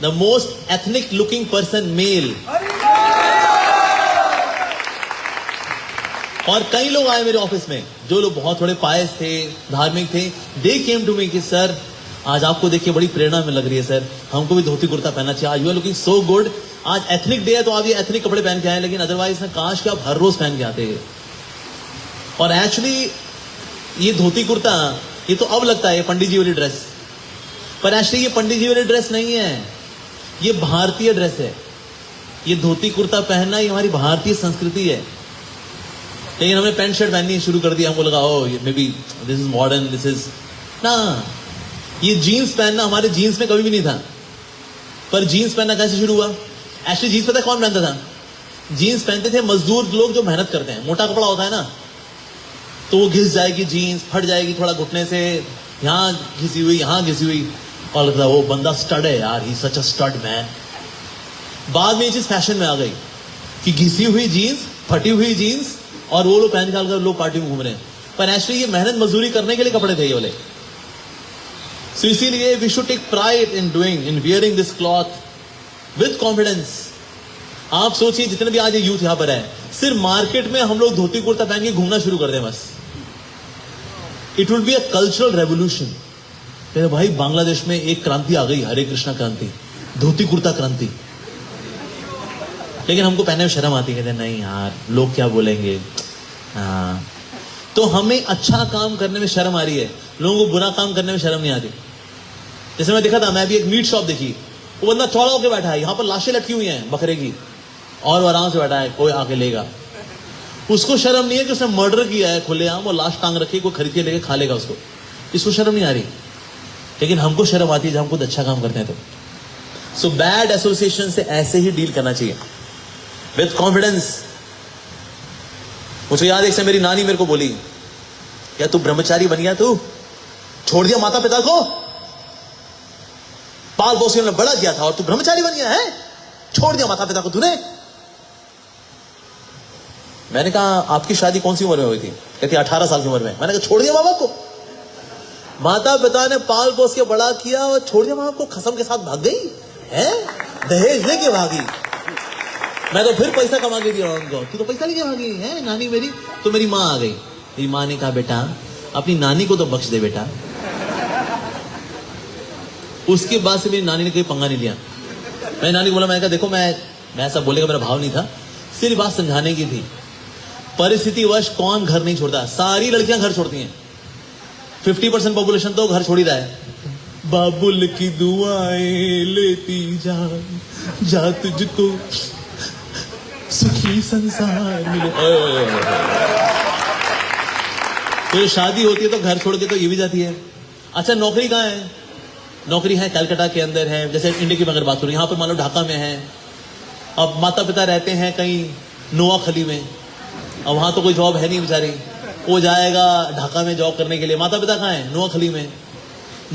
the most ethnic looking person male. और कई लोग आए मेरे ऑफिस में, जो लोग बहुत थोड़े पायस थे, धार्मिक थे। दे केम टू मी कि सर आज आपको देखिए बड़ी प्रेरणा में लग रही है सर, हमको भी धोती कुर्ता पहनना चाहिए, आज you are looking so good. आज एथनिक डे है तो आप ये एथनिक कपड़े पहन के आए, लेकिन अदरवाइज ना काश कि आप हर रोज पहन के आते हैं। और एक्चुअली ये धोती कुर्ता ये तो अब लगता है पंडित जी वाली ड्रेस, पर एक्चुअली ये पंडित जी वाली ड्रेस नहीं है, ये भारतीय ड्रेस है। ये धोती कुर्ता पहनना ये हमारी भारतीय संस्कृति है। लेकिन हमने पैंट शर्ट पहननी शुरू कर दिया, हमको लगा oh may be this is modern, this is ना। ये जीन्स पहनना हमारे जीन्स में कभी भी नहीं था, पर जीन्स पहनना कैसे शुरू हुआ? एक्चुअली जीन्स पता कौन पहनता था? जीन्स पहनते थे मजदूर लोग जो मेहनत करते हैं। मोटा कपड़ा होता है ना, तो वो घिस जाएगी, जीन्स फट जाएगी थोड़ा घुटने से, यहाँ घिसी हुई यहाँ घिसी हुई, और लगता है वो बंदा स्टड है यार, ही सच अ स्टड मैन। बाद में ये चीज फैशन में आ गई कि घिसी हुई जीन्स, फटी हुई जीन्स, और वो लोग पहन कर लोग पार्टी में घूम रहे हैं। पर एक्चुअली ये मेहनत मजदूरी करने के लिए कपड़े थे ये वाले। सो इसीलिए we should take pride in doing, in wearing this cloth with confidence. आप सोचिए जितने भी आज ये यूथ यहां पर है, सिर्फ मार्केट में हम लोग धोती कुर्ता पहन के घूमना शुरू कर दें बस, it will be a cultural revolution. मेरे भाई बांग्लादेश में एक क्रांति आ गई, हरे कृष्णा क्रांति, धोती कुर्ता क्रांति। लेकिन हमको पहनने में शर्म आती है, कहते नहीं यार लोग क्या बोलेंगे। हाँ, तो हमें अच्छा काम करने में शर्म आ रही है, लोगों को बुरा काम करने में शर्म नहीं आती। जैसे मैं देखा था, मैं भी एक मीट शॉप देखी, वो बंदा चौड़ा होकर बैठा है, यहाँ पर लाशें लटकी हुई हैं बकरे की, और वो आराम से बैठा है, कोई आके लेगा। उसको शर्म नहीं है कि उसने मर्डर किया है खुलेआम, और लाश टांग रखी, कोई खरीद के लेके खा लेगा उसको, इसको शर्म नहीं आ रही। लेकिन हमको शर्म आती है जब हम खुद अच्छा काम करते हैं तो। सो बैड एसोसिएशन से ऐसे ही डील करना चाहिए विद कॉन्फिडेंस। मुझे याद है एक मेरी नानी मेरे को बोली, क्या तू ब्रह्मचारी बन गया, तू छोड़ दिया माता पिता को, पाल पोस के बड़ा किया था और तू ब्रह्मचारी बन गया है, छोड़ दिया माता पिता को तूने। मैंने कहा आपकी शादी कौन सी उम्र में हुई थी? कहती 18 साल की उम्र में। मैंने कहा छोड़ दिया माँ बाप को? माता पिता ने पाल पोस के बड़ा किया और छोड़ दिया माँ बाप को, कसम के साथ भाग गई है, दहेज लेके भागी। मैं तो फिर पैसा कमा के दिया उनको, तू तो पैसा लेके भागी है नानी मेरी। तो मेरी माँ आ गई, मेरी माँ ने कहा बेटा अपनी नानी को तो बख्श दे बेटा। उसके बाद से मेरी नानी ने कोई पंगा नहीं लिया। मैं नानी को बोला, मैंने कहा देखो मैं ऐसा बोलेगा मेरा भाव नहीं था, सिर्फ बात समझाने की थी। परिस्थिति वश कौन घर नहीं छोड़ता? सारी लड़कियां घर छोड़ती हैं, 50% पॉपुलेशन तो घर छोड़ ही रहा है। बाबुल की दुआएं लेती जा तुझको सुखी संसार मिले। तो शादी होती है तो घर छोड़ के तो ये भी जाती है। अच्छा नौकरी कहाँ है? नौकरी है कलकत्ता के अंदर है, जैसे इंडिया की अगर बात करूं, यहाँ पर मान लो ढाका में है। अब माता पिता रहते हैं कहीं नोआखली में, अब वहां तो कोई जॉब है नहीं बेचारी, वो जाएगा ढाका में जॉब करने के लिए। माता पिता कहाँ है? नोआखली में।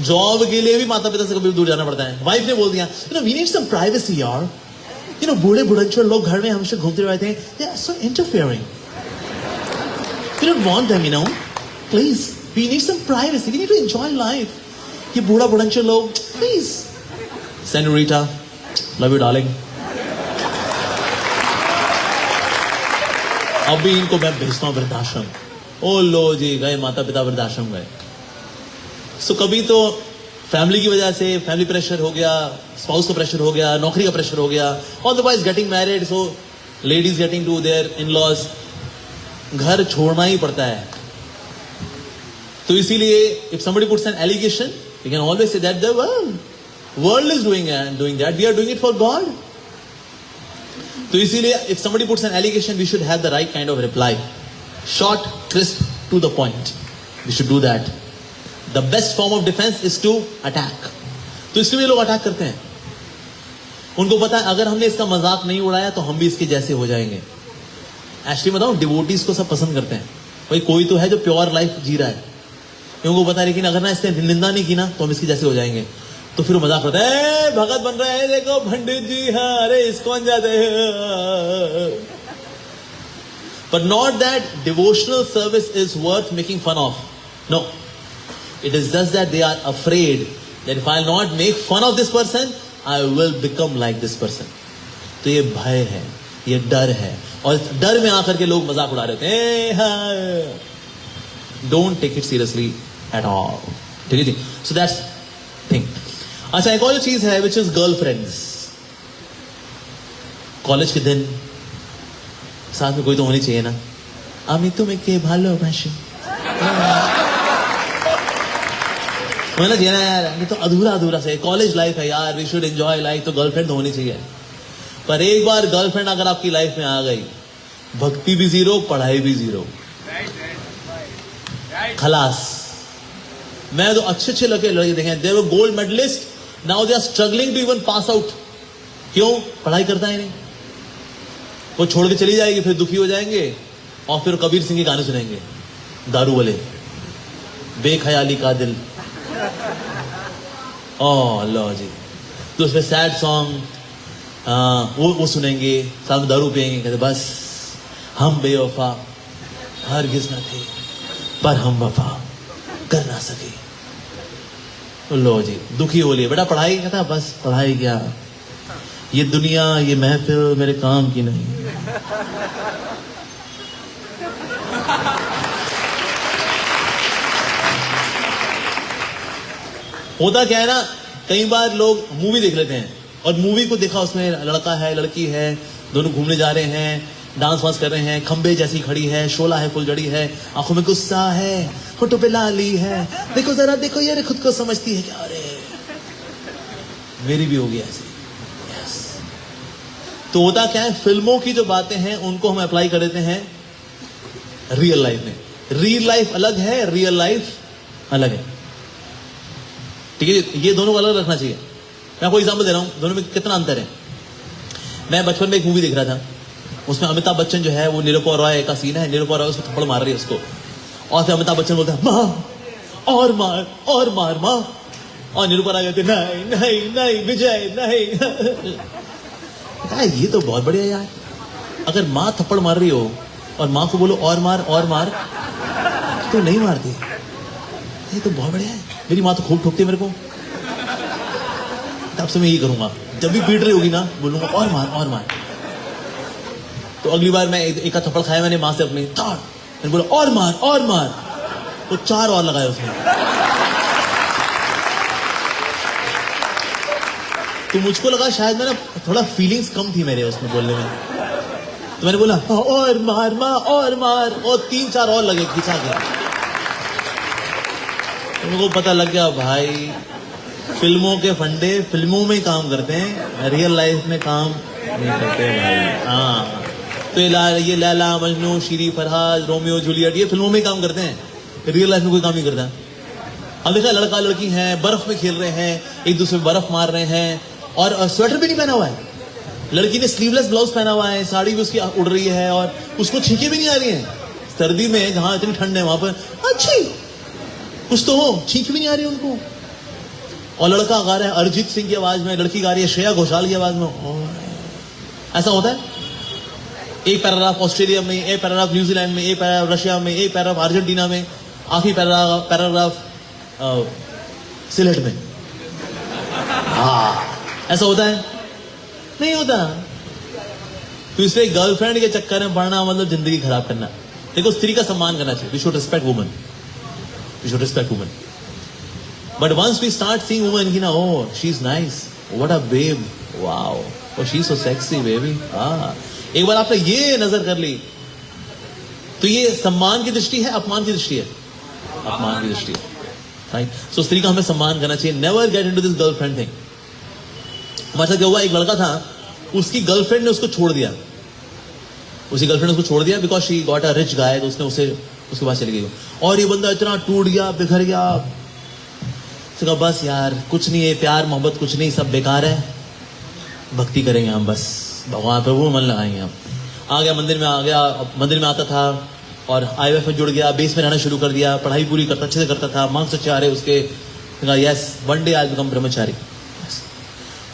जॉब के लिए भी माता पिता से कभी दूर जाना पड़ता है। वाइफ ने बोल दिया वी नीड सम प्राइवेसी यार, बूढ़े बुढ़ाचोर लोग घर में हमेशा घूमते रहते हैं, they are so interfering, we don't want them, please we need some privacy, we need to enjoy life. ये बूढ़ा बुढ़ाचोर लोग please, Senorita, love you darling. अभी इनको मैं भेजता हूं वृद्धाश्रम। ओ लो जी गए माता पिता वृद्धाश्रम गए। सो कभी तो फैमिली की वजह से, फैमिली प्रेशर हो गया, स्पाउस का प्रेशर हो गया, नौकरी का प्रेशर हो गया, otherwise getting married, so ladies getting to their in laws, घर छोड़ना ही पड़ता है। तो इसीलिए if somebody puts an allegation, we can always say that the world is doing that, we are doing it for God. तो इसीलिए if somebody puts an allegation, we should have the right kind of reply, short, crisp, to the point. We should do that. The best form of defence is to attack. तो इसलिए ये लोग अटैक करते हैं. उनको पता है अगर हमने इसका मजाक नहीं उड़ाया तो हम भी इसके जैसे हो जाएंगे. एक्चुअली बताऊं, डिवोटीज को सब पसंद करते हैं. भाई कोई तो है जो प्योर लाइफ जी रहा है, उनको पता है, लेकिन अगर ना इसने निंदा नहीं की ना तो हम इसके जैसे हो जाएंगे. तो फिर मजाक करते हैं, भगत बन रहे हैं, देखो पंडित जी है, अरे इस्कॉन जाते हैं. But not that devotional service is worth making fun of. No, it is just that they are afraid that if I not make fun of this person I will become like this person. तो ये भय है, ये डर है, और डर में आकर के लोग मजाक उड़ा रहे हैं. Don't take it seriously at all. ठीक है, सो दैट्स थिंग. अच्छा, एक और चीज है विच इज गर्लफ्रेंड्स. कॉलेज के दिन साथ में कोई तो होनी चाहिए ना. আমি তোমাকে ভালোবাসি होना चाहिए ना यार, नहीं तो अधूरा अधूरा से. कॉलेज लाइफ है यार, वी शुड एंजॉय लाइफ. तो गर्लफ्रेंड होनी चाहिए. पर एक बार गर्लफ्रेंड अगर आपकी लाइफ में आ गई, भक्ति भी जीरो, पढ़ाई भी जीरो, खलास. मैं तो अच्छे अच्छे लड़के देखे, they were gold medallist, now they are struggling to even pass out. क्यों? पढ़ाई करता है नहीं. वो छोड़ के चली जाएगी, फिर दुखी हो जाएंगे, और फिर कबीर सिंह के गाने सुनेंगे, दारू वाले, बेख्याली का दिल. ओह लो जी. तो उसमें सैड सॉन्ग वो सुनेंगे, साथ में दारू पियेंगे, कहते बस हम बेवफा हरगिज़ न थे, पर हम वफा कर ना सके. लो जी, दुखी हो लिए. बेटा पढ़ाई कहता, बस पढ़ाई क्या, ये दुनिया, ये महफिल मेरे काम की नहीं. होता क्या है ना, कई बार लोग मूवी देख लेते हैं, और मूवी को देखा, उसमें लड़का है लड़की है, दोनों घूमने जा रहे हैं, डांस वांस कर रहे हैं, खंबे जैसी खड़ी है, शोला है, फुलझड़ी है, आंखों में गुस्सा है, होठों पे लाली है, देखो जरा देखो, ये खुद को समझती है क्या, अरे मेरी भी होगी ऐसी. यस. तो होता क्या है, फिल्मों की जो बातें हैं उनको हम अप्लाई कर देते हैं रियल लाइफ में. रियल लाइफ अलग है, रियल लाइफ अलग है. ठीक है, ये दोनों को अलग रखना चाहिए. मैं आपको एग्जाम्पल दे रहा हूं, दोनों में कितना अंतर है. मैं बचपन में एक मूवी देख रहा था, उसमें अमिताभ बच्चन जो है, वो निरुपा रॉय का सीन है, निरुपा रॉय उसको थप्पड़ मार रही है उसको, और फिर अमिताभ बच्चन बोलता है माँ और मार और मार माँ, और निरुपा रॉय कहते नहीं नहीं नहीं विजय नहीं. ये तो बहुत बढ़िया यार, अगर माँ थप्पड़ मार रही हो और माँ को बोलो और मार तो नहीं मारती. ये तो बहुत बढ़िया है. मेरी माँ तो खूब ठोकती है मेरे को, तब से मैं यही करूंगा, जब भी पीट रही होगी ना बोलूंगा और मार. तो अगली बार मैं एक थप्पड़ खाया मैंने माँ से अपनी, मैंने बोला और मार, तो 4 और लगाए उसने. तो मुझको लगा शायद मैं ना थोड़ा फीलिंग्स कम थी मेरे उसमें बोलने में, तो मैंने बोला और मार माँ और मार, और 3-4 और लगे खींचा गया. तो मेरे को पता लग गया भाई, फिल्मों के फंडे फिल्मों में काम करते हैं, रियल लाइफ में काम नहीं करते भाई. हाँ, तो ये लैला मजनू, शीरी फरहाद, रोमियो जूलियट, ये फिल्मों में काम करते हैं, रियल लाइफ में कोई काम नहीं करता. अब देखा, लड़का लड़की हैं, बर्फ में खेल रहे हैं, एक दूसरे में बर्फ मार रहे हैं, और स्वेटर भी नहीं पहना हुआ है. लड़की ने स्लीवलेस ब्लाउज पहना हुआ है, साड़ी भी उसकी उड़ रही है, और उसको छींके भी नहीं आ रही है. सर्दी में जहां इतनी ठंड है वहां पर अच्छी कुछ तो हो, छींक भी नहीं आ रही उनको. और लड़का गा रहा है अरिजीत सिंह की आवाज में, लड़की गा रही है श्रेया घोषाल की आवाज में. ऐसा होता है. एक पैराग्राफ ऑस्ट्रेलिया में, एक पैराग्राफ न्यूजीलैंड में, एक पैराग्राफ रशिया में, एक पैराग्राफ अर्जेंटीना में, आखिरी पैराग्राफ सिलेट में. हाँ, ऐसा होता है? नहीं होता. तो इसलिए गर्लफ्रेंड के चक्कर में पड़ना मतलब जिंदगी खराब करना. देखो, स्त्री का सम्मान करना चाहिए. We should respect woman. But once we start seeing women, oh, she's nice, what a babe, wow, oh, she's so sexy, baby. एक बार आपने ये नजर कर ली, तो ये सम्मान की दृष्टि है, अपमान की दृष्टि है? अपमान की दृष्टि है. राइट. सो स्त्री का हमें सम्मान करना चाहिए. Never get into this girlfriend thing. हमारे साथ क्या हुआ, एक लड़का था, उसकी गर्लफ्रेंड ने उसको छोड़ दिया. Because she got a rich गाय. तो उसने उसके पास चली गई, और ये बंदा इतना टूट गया, बिखर गया, उसने कहा बस यार कुछ नहीं है, प्यार मोहब्बत कुछ नहीं, सब बेकार है, भक्ति करेंगे हम, बस भगवान प्रभु मन लगाएंगे हम। आ गया मंदिर में, आ गया मंदिर में आता था और IVF में जुड़ गया, बेस में रहना शुरू कर दिया, पढ़ाई पूरी करता, अच्छे से करता था, मार्क्स अच्छे आ रहे उसके। Yes one day I become ब्रह्मचारी।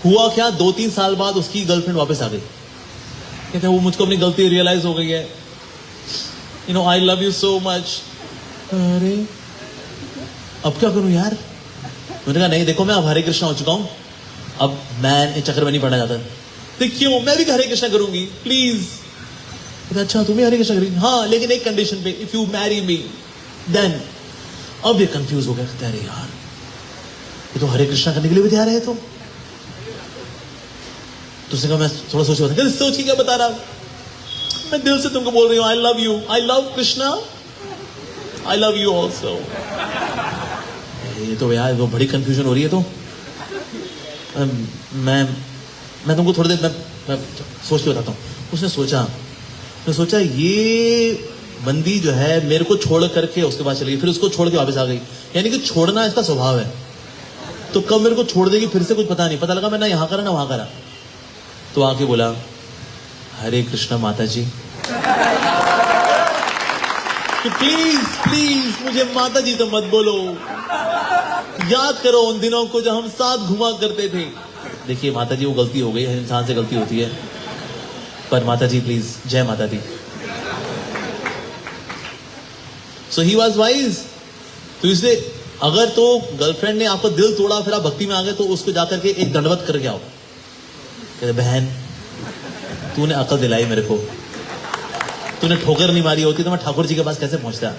हुआ क्या, 2-3 साल बाद उसकी गर्लफ्रेंड वापस आ गई। कहते वो मुझको अपनी गलती रियलाइज हो गई है, you know I love you so much. अरे अब क्या करूं यार। मैंने कहा नहीं देखो मैं अब हरे कृष्णा हो चुका हूं, अब मैं इस चक्कर में नहीं पढ़ना चाहता। तो क्यों, मैं भी हरे कृष्णा करूंगी प्लीज। अच्छा तुम भी हरे कृष्णा करेंगी, हाँ लेकिन एक कंडीशन पे, if you marry me then. अब ये कंफ्यूज हो गया, कहते अरे यार ये तो हरे कृष्णा करने के लिए भी तैयार है। तो उसने कहा मैं थोड़ा सोच बता, सोच के क्या बता रहा, मैं दिल से तुमको बोल रही हूँ I love you, I love Krishna, I love you also. ये तो यार वो बड़ी कंफ्यूजन हो रही है। तो मैं तुमको थोड़ी देर मैं सोच के बताता हूँ। उसने सोचा ये बंदी जो है मेरे को छोड़ करके उसके पास चली गई, फिर उसको छोड़ के वापस आ गई, यानी कि छोड़ना इसका स्वभाव है। तो कब मेरे को छोड़ देगी फिर से कुछ पता नहीं, पता लगा मैं ना यहाँ करा ना वहां करा। तो आके बोला हरे कृष्णा माता जी, तो प्लीज मुझे माता जी तो मत बोलो, याद करो उन दिनों को जब हम साथ घुमा करते थे। देखिए माता जी वो गलती हो गई है, इंसान से गलती होती है, पर माता जी प्लीज, जय माता दी। सो ही वॉज वाइज। तो इसलिए अगर तो गर्लफ्रेंड ने आपको दिल तोड़ा फिर आप भक्ति में आ गए, तो उसको जाकर के एक दंडवत करके आओ, कहते बहन तूने अकल दिलाई मेरे को, तूने ठोकर नहीं मारी होती तो मैं ठाकुर जी के पास कैसे पहुंचता।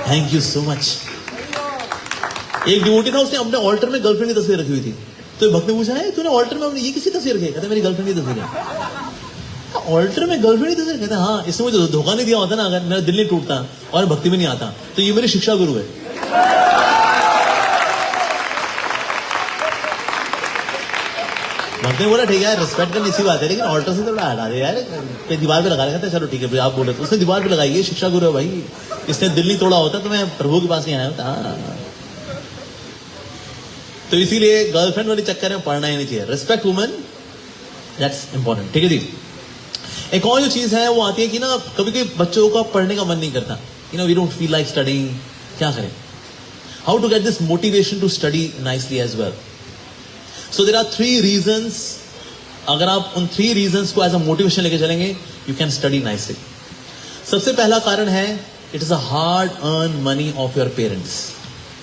Thank you so much. एक डिवोटी था, उसने अपने ऑल्टर में गर्लफ्रेंड की तस्वीर रखी हुई थी। तो भक्त ने पूछा है तूने ऑल्टर में अपनी ये किसी तस्वीर रखी? कहता मेरी गर्लफ्रेंड की तस्वीर है। ऑल्टर में गर्लफ्रेंड की तस्वीर? कहता हाँ, इसने मुझे धोखा नहीं दिया होता ना, अगर मेरा दिल नहीं टूटता और भक्ति में नहीं आता, तो ये मेरी शिक्षा गुरु है। भक्त ने बोला ठीक है रिस्पेक्ट करनी अच्छी बात है, लेकिन ऑल्टर से थोड़ा हटा दे यार, दीवार पे लगा रखा था। चलो ठीक है आप बोले तो उसने दीवार पे लगाई, शिक्षा गुरु है भाई। इसने दिल नहीं तोड़ा होता तो मैं प्रभु के पास नहीं आया होता। तो इसीलिए गर्लफ्रेंड वाले चक्कर में पढ़ना ही नहीं चाहिए। Respect women, that's important. ठीक है जी। एक और जो चीज है वो आती है कि ना कभी कभी बच्चों का पढ़ने का मन नहीं करता, you know we don't feel like studying, क्या करें? How to get this motivation to study nicely as well? So there are 3 reasons. अगर आप उन 3 रीजंस को एज अ मोटिवेशन लेके चलेंगे, यू कैन स्टडी नाइसली। सबसे पहला कारण है it is a hard earn money of your parents.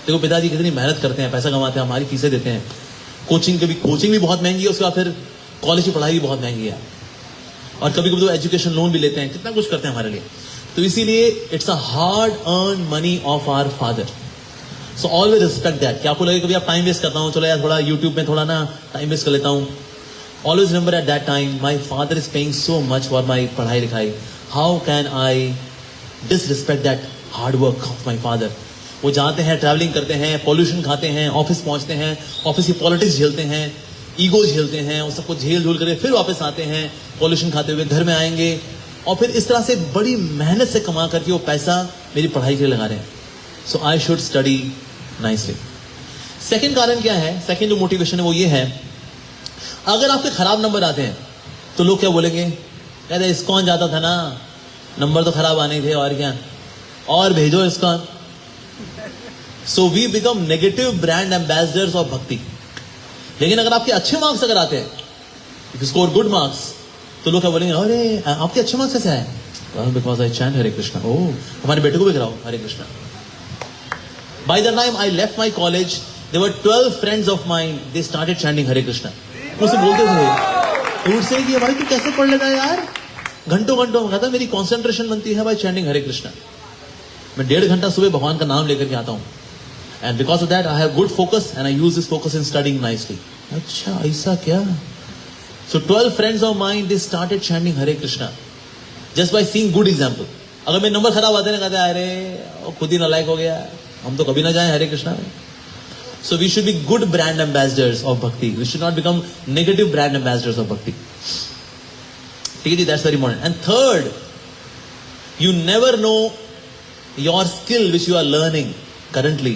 देखो पिताजी कितनी मेहनत करते हैं, पैसा कमाते हैं, हमारी फीसें देते हैं, कोचिंग भी बहुत महंगी है, उसके बाद फिर कॉलेज की पढ़ाई भी बहुत महंगी है, और कभी कभी तो एजुकेशन लोन भी लेते हैं, कितना कुछ करते हैं हमारे लिए। तो इसीलिए it's a hard earn money of our father. So always respect that. क्या आपको लगे कभी आप टाइम वेस्ट करता हूँ, चलो यार थोड़ा यूट्यूब में थोड़ा ना टाइम वेस्ट कर लेता हूँ, always remember at that time my father is paying so much for my पढ़ाई लिखाई। How can I disrespect that hard work of my father? वो जाते हैं, ट्रैवलिंग करते हैं, पॉल्यूशन खाते हैं, ऑफिस पहुंचते हैं, ऑफिस की पॉलिटिक्स झेलते हैं, ईगो झेलते हैं, उस सबको झेल झूल करके फिर वापस आते हैं, पॉल्यूशन खाते हुए घर में आएंगे, और फिर इस तरह से बड़ी मेहनत से कमा करके वो पैसा मेरी पढ़ाई के लिए लगा रहे हैं। So I should study nicely. Second कारण क्या है, सेकेंड जो मोटिवेशन है वो ये है, अगर आपके खराब नंबर आते हैं तो लोग क्या बोलेंगे? कहते इस्कॉन जाता था ना, नंबर तो खराब आने थे, और क्या, और भेजो ISKCON. So we become negative brand ambassadors of bhakti. लेकिन अगर आपके अच्छे मार्क्स अगर आते हैं, if you score good marks, तो लोग क्या बोलेंगे? अरे आपके अच्छे मार्क्स कैसे आए? बिकॉज आई चैंट हरे कृष्णा। ओह, हमारे बेटे को भी कराओ हरे Krishna. By the time I left my college, there were 12 friends of mine. They started chanting Hare Krishna. मुझसे बोलते थे, तो उनसे कि भाई तू कैसे पढ़ लेता है यार? घंटों कहता मेरी कंसंट्रेशन बनती है by chanting Hare Krishna. मैं 1.5 घंटा सुबह भगवान का नाम लेकर के आता हूँ. And because of that, I have good focus and I use this focus in studying nicely. अच्छा ऐसा क्या? So 12 friends of mine, they started chanting Hare Krishna just by seeing good example. अगर मेरे नंबर खराब आते ना, कहते अरे खुद ही नालायक हो गया, हम तो कभी ना जाए हरे कृष्णा में. So we should be good brand ambassadors of bhakti. We should not become negative brand ambassadors of bhakti. ठीक है, that's very important. And third, you never know your skill which you are learning currently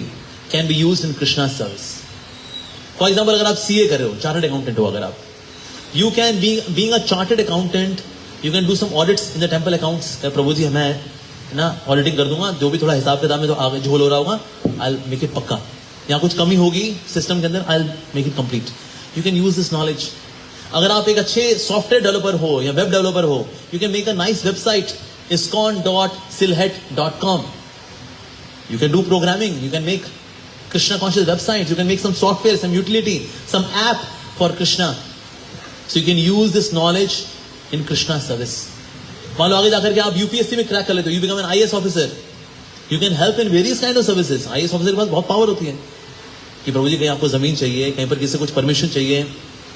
can be used in Krishna's service. For example, अगर आप CA कर रहे हो, चार्टर्ड अकाउंटेंट हो अगर आप, you can being a chartered accountant, you can do some audits in the temple accounts. प्रभु जी मैं ना ऑडिटिंग कर दूंगा, जो भी थोड़ा हिसाब किताब में तो आगे झोल हो रहा होगा, I'll make it पक्का. यहाँ कुछ कमी होगी सिस्टम के अंदर, I'll make it complete. You can use this knowledge. अगर आप एक अच्छे सॉफ्टवेयर डेवलपर हो या वेब डेवलपर हो, you can make a nice website, iskon.silhet.com. You can do programming, you can make Krishna conscious websites, you can make some software, some utility, some app for Krishna. So you can use this knowledge in Krishna service. मान लो आगे जाकर के आप यूपीएससी में क्रैक कर लेते हो, you become an IAS officer. You can help in various kind of services. IAS officer के पास बहुत पावर होती है कि प्रभु जी कहीं आपको जमीन चाहिए, कहीं पर किसी से कुछ परमिशन चाहिए,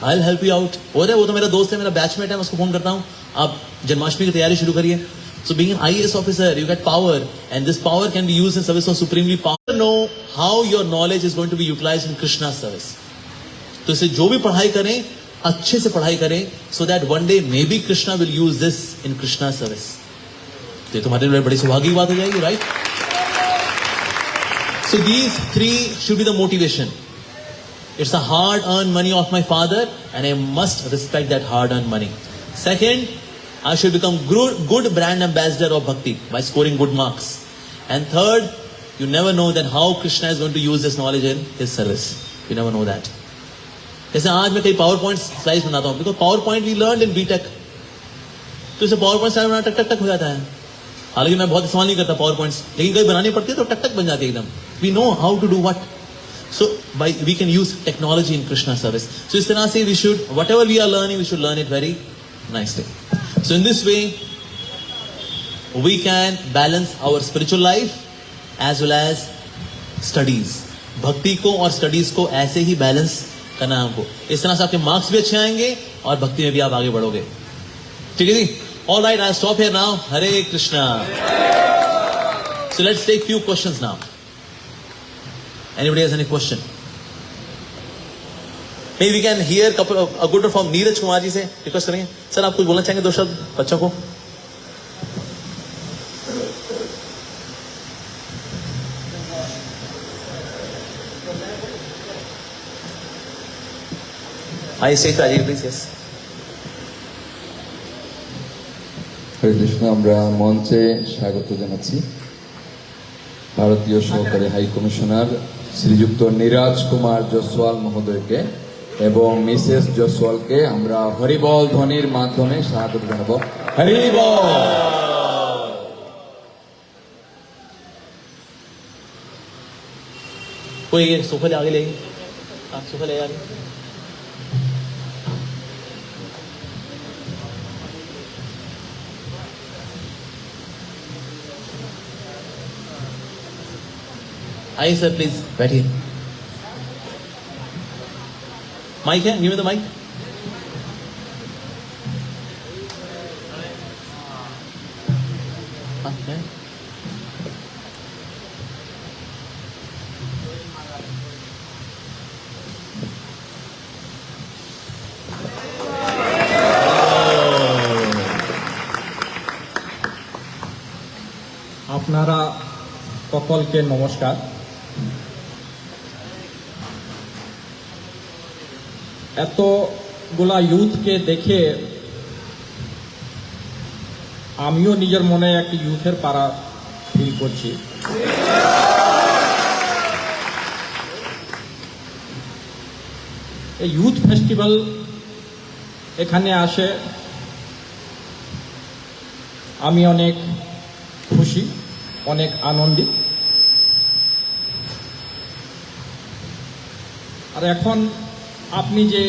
I'll help you out. हो रहा है, वो तो मेरा दोस्त है, मेरा बैचमेट है, मैं उसको फोन करता हूँ, आप जन्माष्टमी की तैयारी शुरू करिए. So being an IAS officer, you get power, and this power can be used in service of supremely power. Know how your knowledge is going to be utilized in Krishna's service. तो इसे जो भी पढ़ाई करें, अच्छे से पढ़ाई करें, so that one day maybe Krishna will use this in Krishna's service. तो ये तुम्हारे लिए बड़ी सौभाग्य की बात हो जाएगी, right? So these three should be the motivation. It's a hard-earned money of my father, and I must respect that hard-earned money. Second, I should become good brand ambassador of bhakti by scoring good marks. And third, you never know that how Krishna is going to use this knowledge in his service. You never know that. जैसे आज मैं कई PowerPoint slides बनाता हूँ, because PowerPoint we learned in BTech. तो इसे PowerPoint slide बनाना टक टक टक हो जाता है. हालांकि मैं बहुत इस्तेमाल नहीं करता PowerPoints, लेकिन कहीं बनानी पड़ती है तो टक टक बन जाती है एकदम. We know how to do what. So we can use technology in Krishna service. So इस तरह से we should, whatever we are learning, we should learn it very nicely. So in this way, we can balance our spiritual life as well as studies. भक्ति को और studies को ऐसे ही balance करना है हमको. इस तरह से आपके marks भी अच्छे आएंगे और भक्ति में भी आप आगे बढ़ोगे. ठीक है जी? All right, I'll stop here now. Hare Krishna. So let's take few questions now. Anybody has any question? Maybe we can hear a good one from Neeraj Kumar ji से request करेंगे. सर आप कुछ बोलना चाहेंगे दो शब्द बच्चों को? I say Rajiv please. Yes. হরে কৃষ্ণ, আমরা মঞ্চে স্বাগত জানাচ্ছি ভারতীয় সহকারী হাই কমিশনার শ্রীযুক্ত নীরাজ কুমার জয়সওয়াল মহোদয়কে এবং মিসেস জয়সওয়ালকে আমরা হরিবল ধ্বনির মাধ্যমে স্বাগত জানাবো. হরিবল. कोई ये सोफा ले आगे लेंगे, आप सोफा ले आगे. आइए सर प्लीज बैठिए. माइक है, गिव मी द माइक. আপনারা সকলকে নমস্কার. এতগুলা ইউথকে দেখে আমিও নিজের মনে একটি ইউথের পাড়া ফিল করছি. এই ইউথ ফেস্টিভ্যাল এখানে আসে আমি অনেক খুশি, অনেক আনন্দিত. আর এখন আপনি যে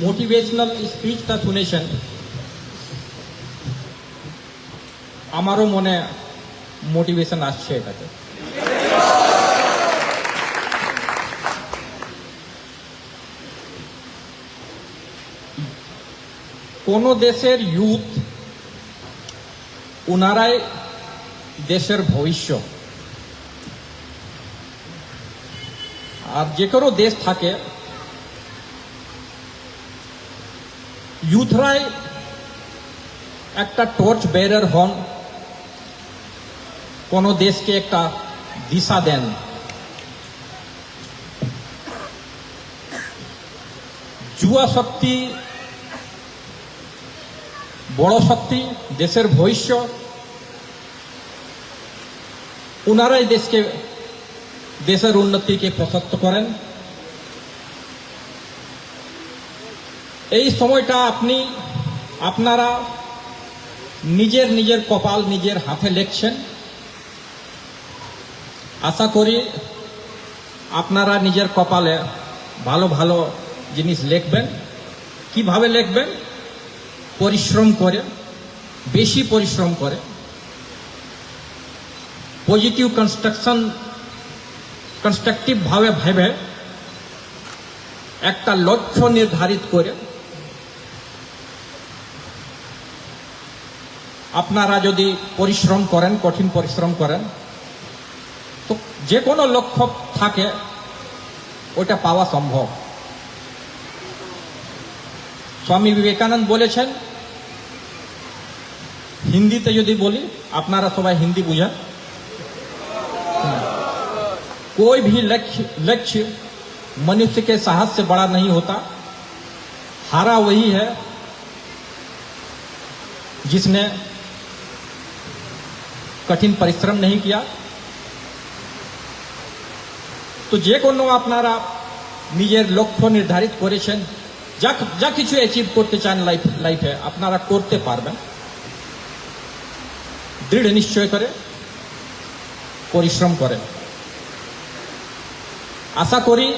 মোটিভেশনাল স্পিচটা শুনেছেন, আমারও মনে মোটিভেশন আসছে এটাতে. কোন দেশের ইউথ, ওনারাই দেশের ভবিষ্যৎ. আর যে কোনো দেশ থাকে ইউথরাই একটা টর্চ বেয়ারার হন, কোন দেশকে একটা দিশা দেন. যুবা শক্তি বড় শক্তি, দেশের ভবিষ্যৎ, ওনারাই দেশের উন্নতিকে প্রশস্ত করেন। এই সময়টা আপনারা নিজের কপাল নিজের হাতে লিখছেন। আশা করি আপনারা নিজের কপালে ভালো ভালো জিনিস লিখবেন। কিভাবে লিখবেন? পরিশ্রম করে, বেশি পরিশ্রম করে, পজিটিভ কনস্ট্রাকটিভ ভাবে ভেবে একটা লক্ষ্য নির্ধারিত করে আপনারা যদি পরিশ্রম করেন, কঠিন পরিশ্রম করেন, তো যে কোনো লক্ষ্য থাকে ওটা পাওয়া সম্ভব। স্বামী বিবেকানন্দ বলেছেন, হিন্দিতে যদি বলি, আপনারা সবাই হিন্দি বুঝেন, कोई भी लक्ष्य मनुष्य के साहस से बड़ा नहीं होता। हारा वही है जिसने कठिन परिश्रम नहीं किया। तो जे कोनो আপনারা নিজের লক্ষ্য নির্ধারিত করেছেন, যা কিছু অ্যাচিভ করতে চান লাইফে আপনারা করতে পারবেন। দৃঢ় নিশ্চয় করে পরিশ্রম করেন। আশা করি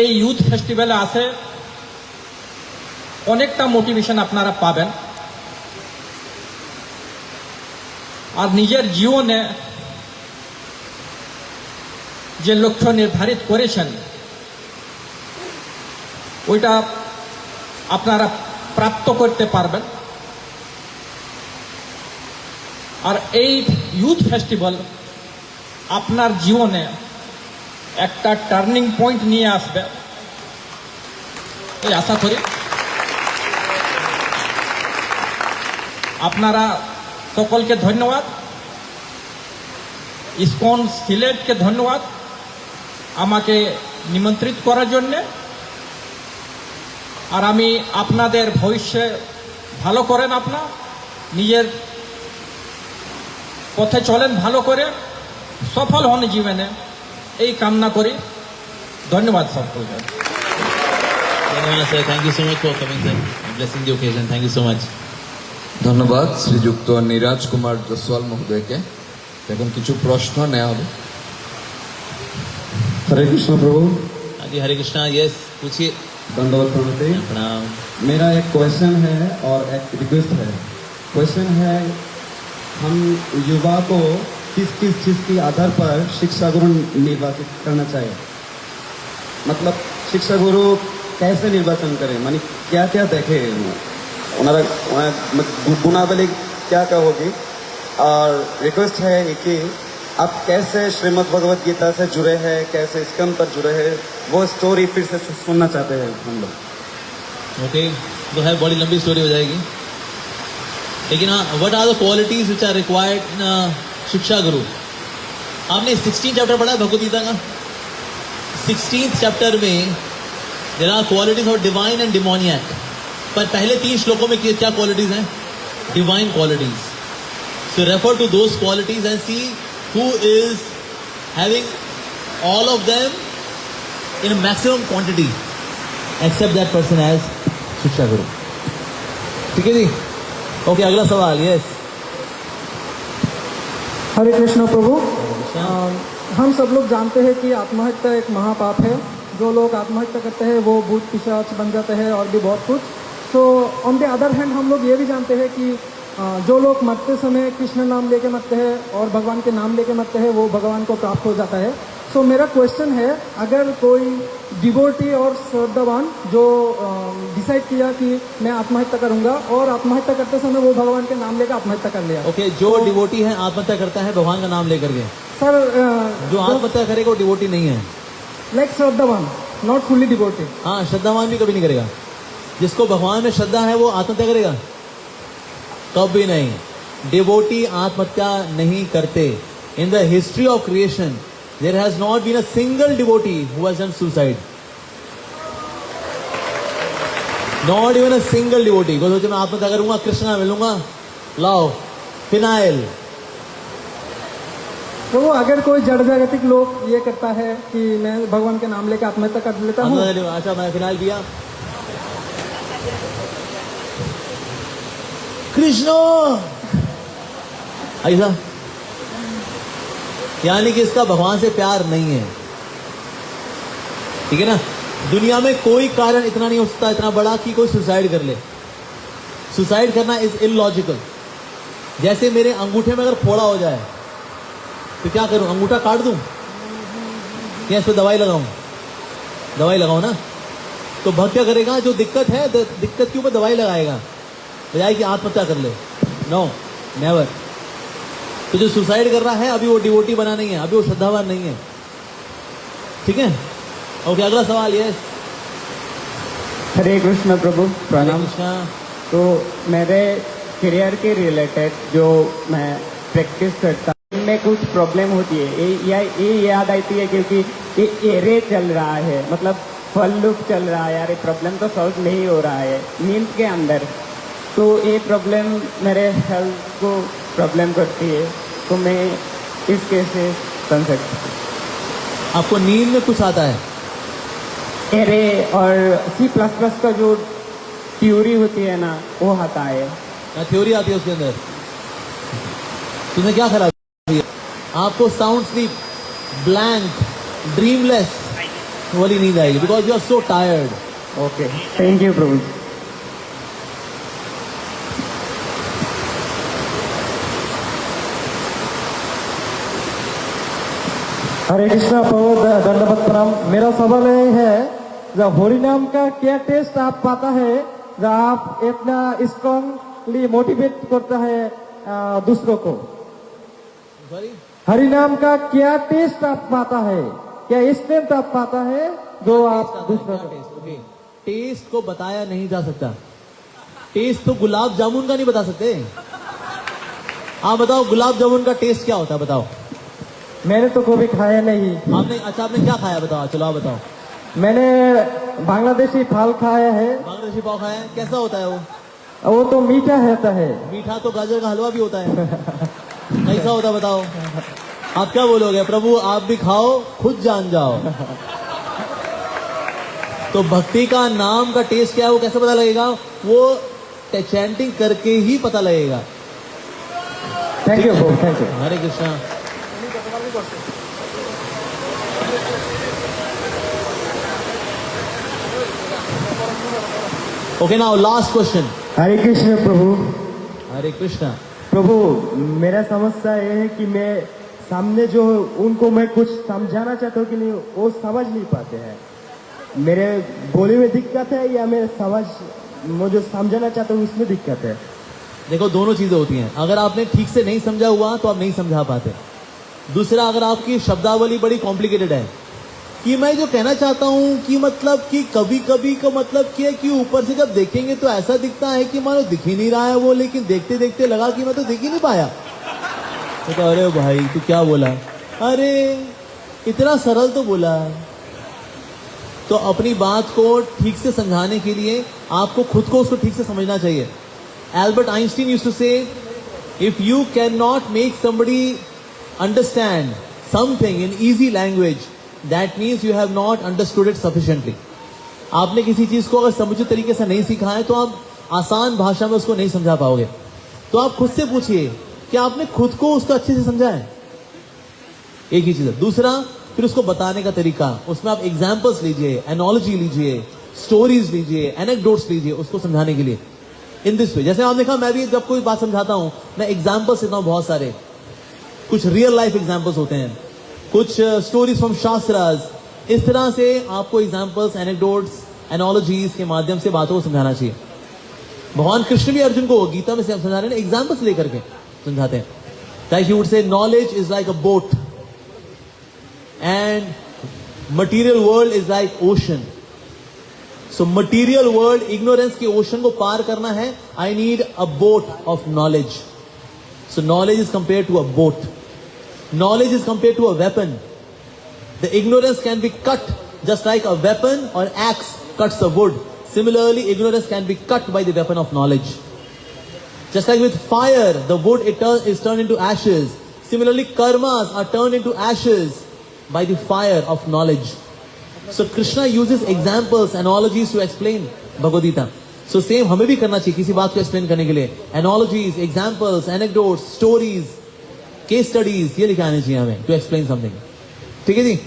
এই ইউথ ফেস্টিভ্যালে আসে অনেকটা মোটিভেশন আপনারা পাবেন, আর নিজের জীবনে যে লক্ষ্য নির্ধারিত করেছেন ওইটা আপনারা প্রাপ্ত করতে পারবেন। আর এই ইউথ ফেস্টিভ্যাল আপনার জীবনে একটা টার্নিং পয়েন্ট নিয়ে আসবে এই আশা করি। আপনারা সকলকে ধন্যবাদ, ইসকন সিলেটকে ধন্যবাদ আমাকে নিমন্ত্রিত করার জন্য। আর আমি আপনাদের ভবিষ্যে ভালো করেন, আপনার নিজের পথে চলেন, ভালো করে সফল হন জীবনে, এই কামনা করি। ধন্যবাদ সকলকে। Thank you so much for coming, sir. Blessing the occasion. Thank you so much. ধন্যবাদ শ্রীযুক্ত নীরাজ কুমার জসওয়াল মহোদয়কে। এখন কিছু প্রশ্ন নেওয়া হবে। हरे कृष्ण प्रभु। हाँ जी, हरे कृष्णा। यस, पूछिए। दंडवत प्रणति। प्रणाम। मेरा एक क्वेश्चन है और एक रिक्वेस्ट है। क्वेश्चन है, हम युवा को किस किस चीज़ के आधार पर शिक्षा गुरु निर्वाचित करना चाहिए? मतलब शिक्षा गुरु कैसे निर्वाचन करें, मानी क्या क्या देखे गुणावली क्या क्या होगी? और रिक्वेस्ट है कि आप कैसे श्रीमद् भगवत गीता से जुड़े हैं, कैसे स्कंद पर जुड़े हैं, वो स्टोरी फिर से सुनना चाहते हैं हम लोग। ओके, तो है बड़ी लंबी स्टोरी हो जाएगी, लेकिन हाँ, what are the qualities which are required in shiksha guru? आपने 16 चैप्टर पढ़ा भगवत गीता का? 16th चैप्टर में there are qualities of divine and demoniac. पर पहले 3 श्लोकों में क्या क्वालिटीज हैं? Divine qualities. So refer to those qualities and see who is having all of them in a maximum quantity, accept that person as शिक्षा गुरु। ठीक है जी? ओके, अगला सवाल। यस, हरे कृष्ण प्रभु। हम सब लोग जानते हैं कि आत्महत्या एक महापाप है। जो लोग आत्महत्या करते हैं वो भूत पिशाच बन जाते हैं और भी बहुत कुछ। So on the other hand हम लोग ये भी जानते हैं कि जो लोग मरते समय कृष्ण नाम लेके मरते हैं और भगवान के नाम लेके मरते हैं वो भगवान को प्राप्त हो जाता है। सो मेरा क्वेश्चन है, अगर कोई डिवोटी और श्रद्धावान जो डिसाइड किया कि मैं आत्महत्या करूंगा और आत्महत्या करते समय वो भगवान के नाम लेकर आत्महत्या कर लिया। ओके, जो डिवोटी है आत्महत्या करता है भगवान का नाम लेकर के, सर जो आत्महत्या करेगा वो डिवोटी नहीं है। लाइक श्रद्धावान, नॉट फुल्ली डिवोटी। हाँ, श्रद्धावान भी कभी नहीं करेगा। जिसको भगवान में श्रद्धा है वो आत्महत्या करेगा? कभी नहीं। डिवोटी आत्महत्या नहीं करते। In the history of creation there has not been a single devotee who has done suicide. Not even a single devotee को सोचे मैं आत्महत्या करूंगा, कृष्ण का मिलूंगा, लाओ फिनाइल। प्रभु अगर कोई जड़ जागतिक लोग ये करता है कि मैं भगवान के नाम लेकर आत्महत्या कर लेता हूँ, अच्छा मैं फिनाइल पिया, कृष्ण ऐसा, यानी कि इसका भगवान से प्यार नहीं है, ठीक है ना। दुनिया में कोई कारण इतना नहीं हो सकता इतना बड़ा कि कोई सुसाइड कर ले। सुसाइड करना इज इलॉजिकल। जैसे मेरे अंगूठे में अगर फोड़ा हो जाए तो क्या करूं, अंगूठा काट दूं या इस पर दवाई लगाऊं? दवाई लगाओ ना। तो भक्त क्या करेगा, जो दिक्कत है दिक्कत के ऊपर दवाई लगाएगा, बजाय कि आत्महत्या कर ले। No, never. तो जो सुसाइड कर रहा है अभी वो डिवोटी बना नहीं है, अभी वो श्रद्धावान नहीं है, ठीक है। ओके, अगला सवाल। यस, हरे कृष्ण प्रभु, प्रणाम। कृष्णा। तो मेरे करियर के रिलेटेड जो मैं प्रैक्टिस करता हूँ में कुछ प्रॉब्लम होती है, ये याद आती है क्योंकि ये एरे चल रहा है, मतलब फल लूप चल रहा है, यार ये प्रॉब्लम तो सॉल्व नहीं हो रहा है नींद के अंदर। तो ये प्रॉब्लम मेरे हेल्थ को प्रॉब्लम करती है, तो मैं इस कैसे समझ सकता हूँ? आपको नींद में कुछ आता है? एरे और C++ का जो थ्योरी होती है ना, वो आता है। थ्योरी आती है उसके अंदर। तुम्हें क्या खराब है? आपको साउंड स्लीप, ब्लैंक, ड्रीमलेस वाली नींद आएगी, because you are so tired. Okay, thank you Prabhu. Hare Krishna Prabhu, दंडवत प्रणाम। मेरा सवाल ये है, जब हरिनाम का क्या टेस्ट आप पाता है जब आप इतना स्ट्रांगली मोटिवेट करता है दूसरों को? सॉरी, हरिनाम का क्या टेस्ट आप पाता है, क्या स्ट्रेंथ आप पाता है जो आप दूसरों को? टेस्ट को बताया नहीं जा सकता। टेस्ट तो गुलाब जामुन का नहीं बता सकते। आप बताओ गुलाब जामुन का टेस्ट क्या होता है, बताओ। मैंने तो कभी खाया नहीं। आपने, अच्छा आपने क्या खाया बताओ, चलो आप बताओ। मैंने बांग्लादेशी फल खाया है। बांग्लादेशी पाव खाया है, कैसा होता है वो? वो तो मीठा रहता है। मीठा तो गाजर का हलवा भी होता है। कैसा होता है बताओ? आप क्या बोलोगे? प्रभु आप भी खाओ, खुद जान जाओ। तो भक्ति का नाम का टेस्ट क्या है वो कैसे पता लगेगा? वो चैंटिंग करके ही पता लगेगा। Thank you, thank you. Hare Krishna. Okay, now last question. Hare Krishna Prabhu. Hare Krishna. Prabhu मेरा समस्या ये है कि मैं सामने जो उनको मैं कुछ समझाना चाहता हूँ कि नहीं, वो समझ नहीं पाते हैं। मेरे बोले में दिक्कत है या मैं मुझे समझाना चाहता हूँ उसमें दिक्कत है? देखो, दोनों चीजें होती हैं। अगर आपने ठीक से नहीं समझा हुआ तो आप नहीं समझा पाते। दूसरा, अगर आपकी शब्दावली बड़ी कॉम्प्लिकेटेड है कि मैं जो कहना चाहता हूं कि मतलब कि कभी कभी का मतलब क्या है कि ऊपर से जब देखेंगे तो ऐसा दिखता है कि मानो दिख ही नहीं रहा है वो, लेकिन देखते देखते लगा कि मैं तो दिख ही नहीं पाया। तो अरे भाई तू क्या बोला? अरे इतना सरल तो बोला। तो अपनी बात को ठीक से समझाने के लिए आपको खुद को उसको ठीक से समझना चाहिए। एल्बर्ट आइंस्टीन यूज्ड टू से, if you can not make somebody understand something in easy language, that means you have not understood it sufficiently. आपने किसी चीज को अगर समुचित तरीके से नहीं सीखा है तो आप आसान भाषा में उसको नहीं समझा पाओगे। तो आप खुद से पूछिए कि आपने खुद को उसको अच्छे से समझा है। एक ही चीज है। दूसरा, फिर उसको बताने का तरीका, उसमें आप एग्जाम्पल्स लीजिए, एनोलॉजी लीजिए, स्टोरीज लीजिए, एनेक्डोट्स लीजिए उसको समझाने के लिए। इन दिस वे, जैसे आपने कहा, मैं भी जब कोई बात समझाता हूं मैं एग्जाम्पल्स देता हूं बहुत सारे। कुछ रियल लाइफ एग्जाम्पल्स होते हैं, कुछ स्टोरीज फ्रॉम शास्त्रास। इस तरह से आपको एग्जाम्पल्स, एनेक्डोट्स, एनोलॉजीज के माध्यम से बातों को समझाना चाहिए। भगवान कृष्ण भी अर्जुन को गीता में समझा रहे हैं, एग्जाम्पल्स लेकर के समझाते हैं। Like you would say, knowledge is like a boat and material world is like ocean. So material world, ignorance के ओशन को पार करना है, I need a boat of knowledge. So knowledge is compare to a boat. Knowledge is compared to a weapon. The ignorance can be cut just like a weapon or axe cuts the wood. Similarly, ignorance can be cut by the weapon of knowledge. Just like with fire, the wood is turned into ashes. Similarly, karmas are turned into ashes by the fire of knowledge. So Krishna uses examples, analogies to explain Bhagavad Gita. So same हमें भी करना चाहिए किसी बात को explain करने के लिए. Analogies, examples, anecdotes, stories, case studies ये लिखे आने चाहिए हमें to explain something. ठीक है जी?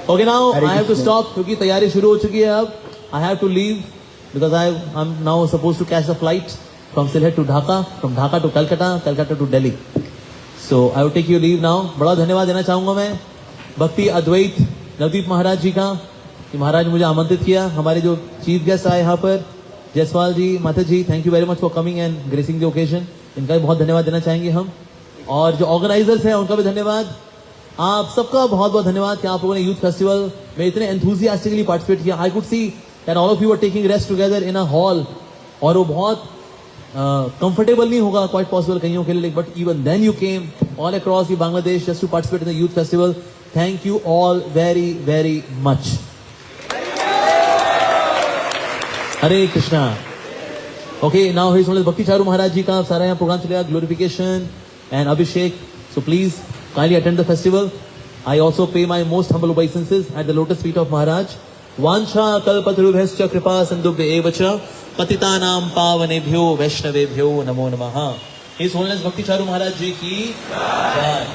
Okay, now I have to stop क्योंकि तैयारी शुरू हो चुकी है अब. I have to leave because I'm now supposed to catch the flight from Sylhet to Dhaka, from Dhaka to Calcutta, Calcutta to Delhi. So I will take your leave now. बड़ा धन्यवाद देना चाहूँगा मैं भक्ति अद्वैत नवदीप महाराज जी का कि महाराज मुझे आमंत्रित किया. हमारे जो चीफ गेस्ट आए यहाँ पर जयसवाल जी, माता जी, thank you very much for coming and gracing the occasion. इनका भी बहुत धन्यवाद देना चाहेंगे हम. और जो ऑर्गेनाइजर्स हैं उनका भी धन्यवाद. आप सबका बहुत बहुत धन्यवाद कि आप लोगों ने यूथ फेस्टिवल में इतने एंथुजियास्टिकली पार्टिसिपेट किया. I could see that all of you are taking rest together in a hall. और वो बहुत कंफर्टेबल नहीं होगा क्वाइट पॉसिबल कईयों के लिए, but even then you came all across the Bangladesh just to participate in the youth festival. Thank you all very very much. Hare Krishna. Okay, now his only Bhakti Charu Maharaj ji का सारा यहाँ प्रोग्राम चलेगा, glorification and Abhishek. So please kindly attend the festival. I also pay my most humble obeisances at the lotus feet of Maharaj. Vancha kalpatarubhyascha kripa sindubhya cha patitanam pavanebhyo vaishnavebhyo namo namaha. His Holiness Bhakti Charu Maharaj जी की जय.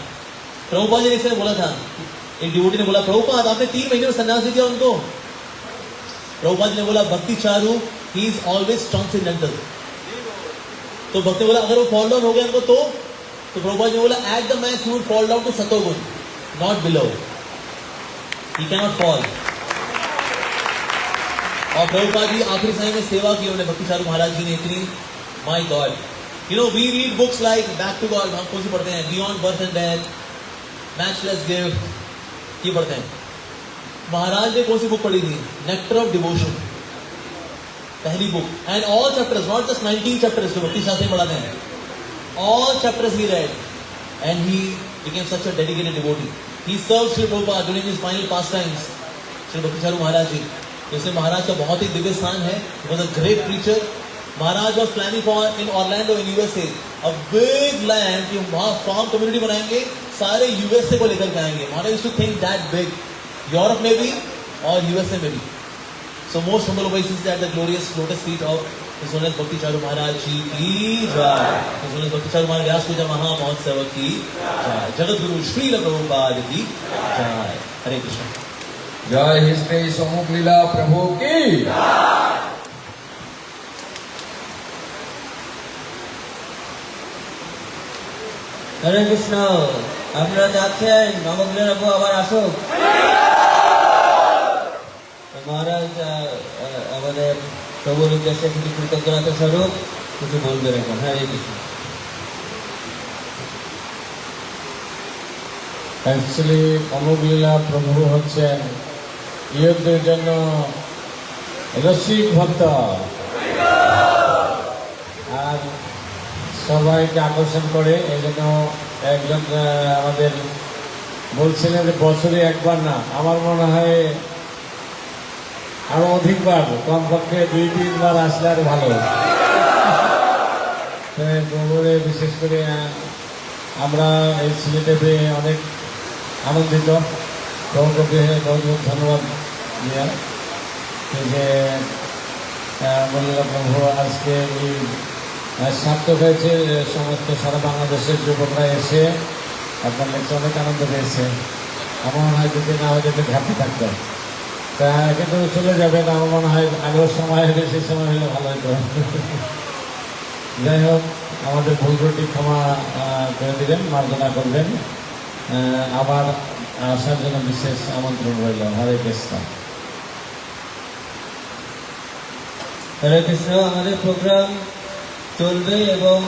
प्रभुपाद जी ने इसमें बोला था, एक डिवोटी ने बोला प्रभुपाद आपने 3 महीने में संन्यास दे दिया उनको. प्रभुपाद जी ने बोला भक्ति Charu he is always transcendental. तो भक्त ने बोला अगर वो फॉल डाउन हो गया उनको तो प्रभुपाद जी बोला at the max he would fall down to सतोगुण, not below. He can not fall. और प्रभुपाद जी आखिरी समय में सेवा की उन्होंने भक्ति चारू महाराज जी ने इतनी. My god, you know we read books like back to god, हम कौन सी पढ़ते हैं, beyond birth and death, matchless gift, ये पढ़ते हैं. महाराज ने कौन सी बुक पढ़ी थी, नेक्टर ऑफ डिवोशन, पहली book. And all chapters, not just 19 chapters जो भक्ति शास्त्र में पढ़ाते हैं, all chapters he read and he became such a dedicated devotee. He served Sri Prabhupada during his final pastimes. Sri Bhakti Charu Maharaj ji, जैसे महाराज का बहुत ही दिव्य स्थान है. He was a great preacher. Maharaj was planning for in Orlando in USA a big land कि वहाँ farm community बनाएंगे, सारे USA को लेकर के आएंगे. Maharaj used to think that big. Europe में भी और USA में भी. So most humble obeisances at the glorious lotus feet of His Holiness Bhakti Charu Maharaj जी की जय. His Holiness Bhakti Charu Maharaj व्यास पूजा महा महोत्सव की जय. जगत गुरु श्री प्रभुपाद की जय. हरे कृष्ण. जय हिज ग्रेस अमोघ लीला प्रभु की. হরে কৃষ্ণ. আপনারা যাচ্ছেন নবগ্রহের প্রভু আবার আসুক. মহারাজ আমাদের প্রভুর উদ্দেশ্যে কিছু কৃতজ্ঞতা স্বরূপ কিছু বলবেন এখন. হরে কৃষ্ণ. অ্যাকচুয়ালি অমোঘ লীলা প্রভু হচ্ছেন ইহুদের জন্য রসিক ভক্ত, আর সবাইকে আকর্ষণ করে. এই জন্য একজন আমাদের বলছিলেন যে বছরে একবার না, আমার মনে হয় আরো অধিকবার, কমপক্ষে 2-3 বার আসলে আর ভালো. প্রভুরে বিশেষ করে আমরা এই সিলেটে পেয়ে অনেক আনন্দিত. প্রভুকে বহুত বহুত ধন্যবাদ দিয়া যে বললাম প্রভু আজকে এই সার্থক হয়েছে. সমস্ত সারা বাংলাদেশের যুবকরা এসে আপনার লেখতে অনেক আনন্দ পেয়েছে. আমার মনে হয় যদি না হয় যেতে ঘাটতি থাকতো, তা কিন্তু চলে যাবে না. আমার মনে হয় আগের সময় হলে সেই সময় হলে ভালো হতো. যাই হোক, আমাদের ভুল ত্রুটি ক্ষমা করে দিবেন, মার্জনা করবেন. আবার আসার জন্য বিশেষ আমন্ত্রণ রইল. হরে কৃষ্ণ. হরে কৃষ্ণ. আমাদের প্রোগ্রাম চলবে এবং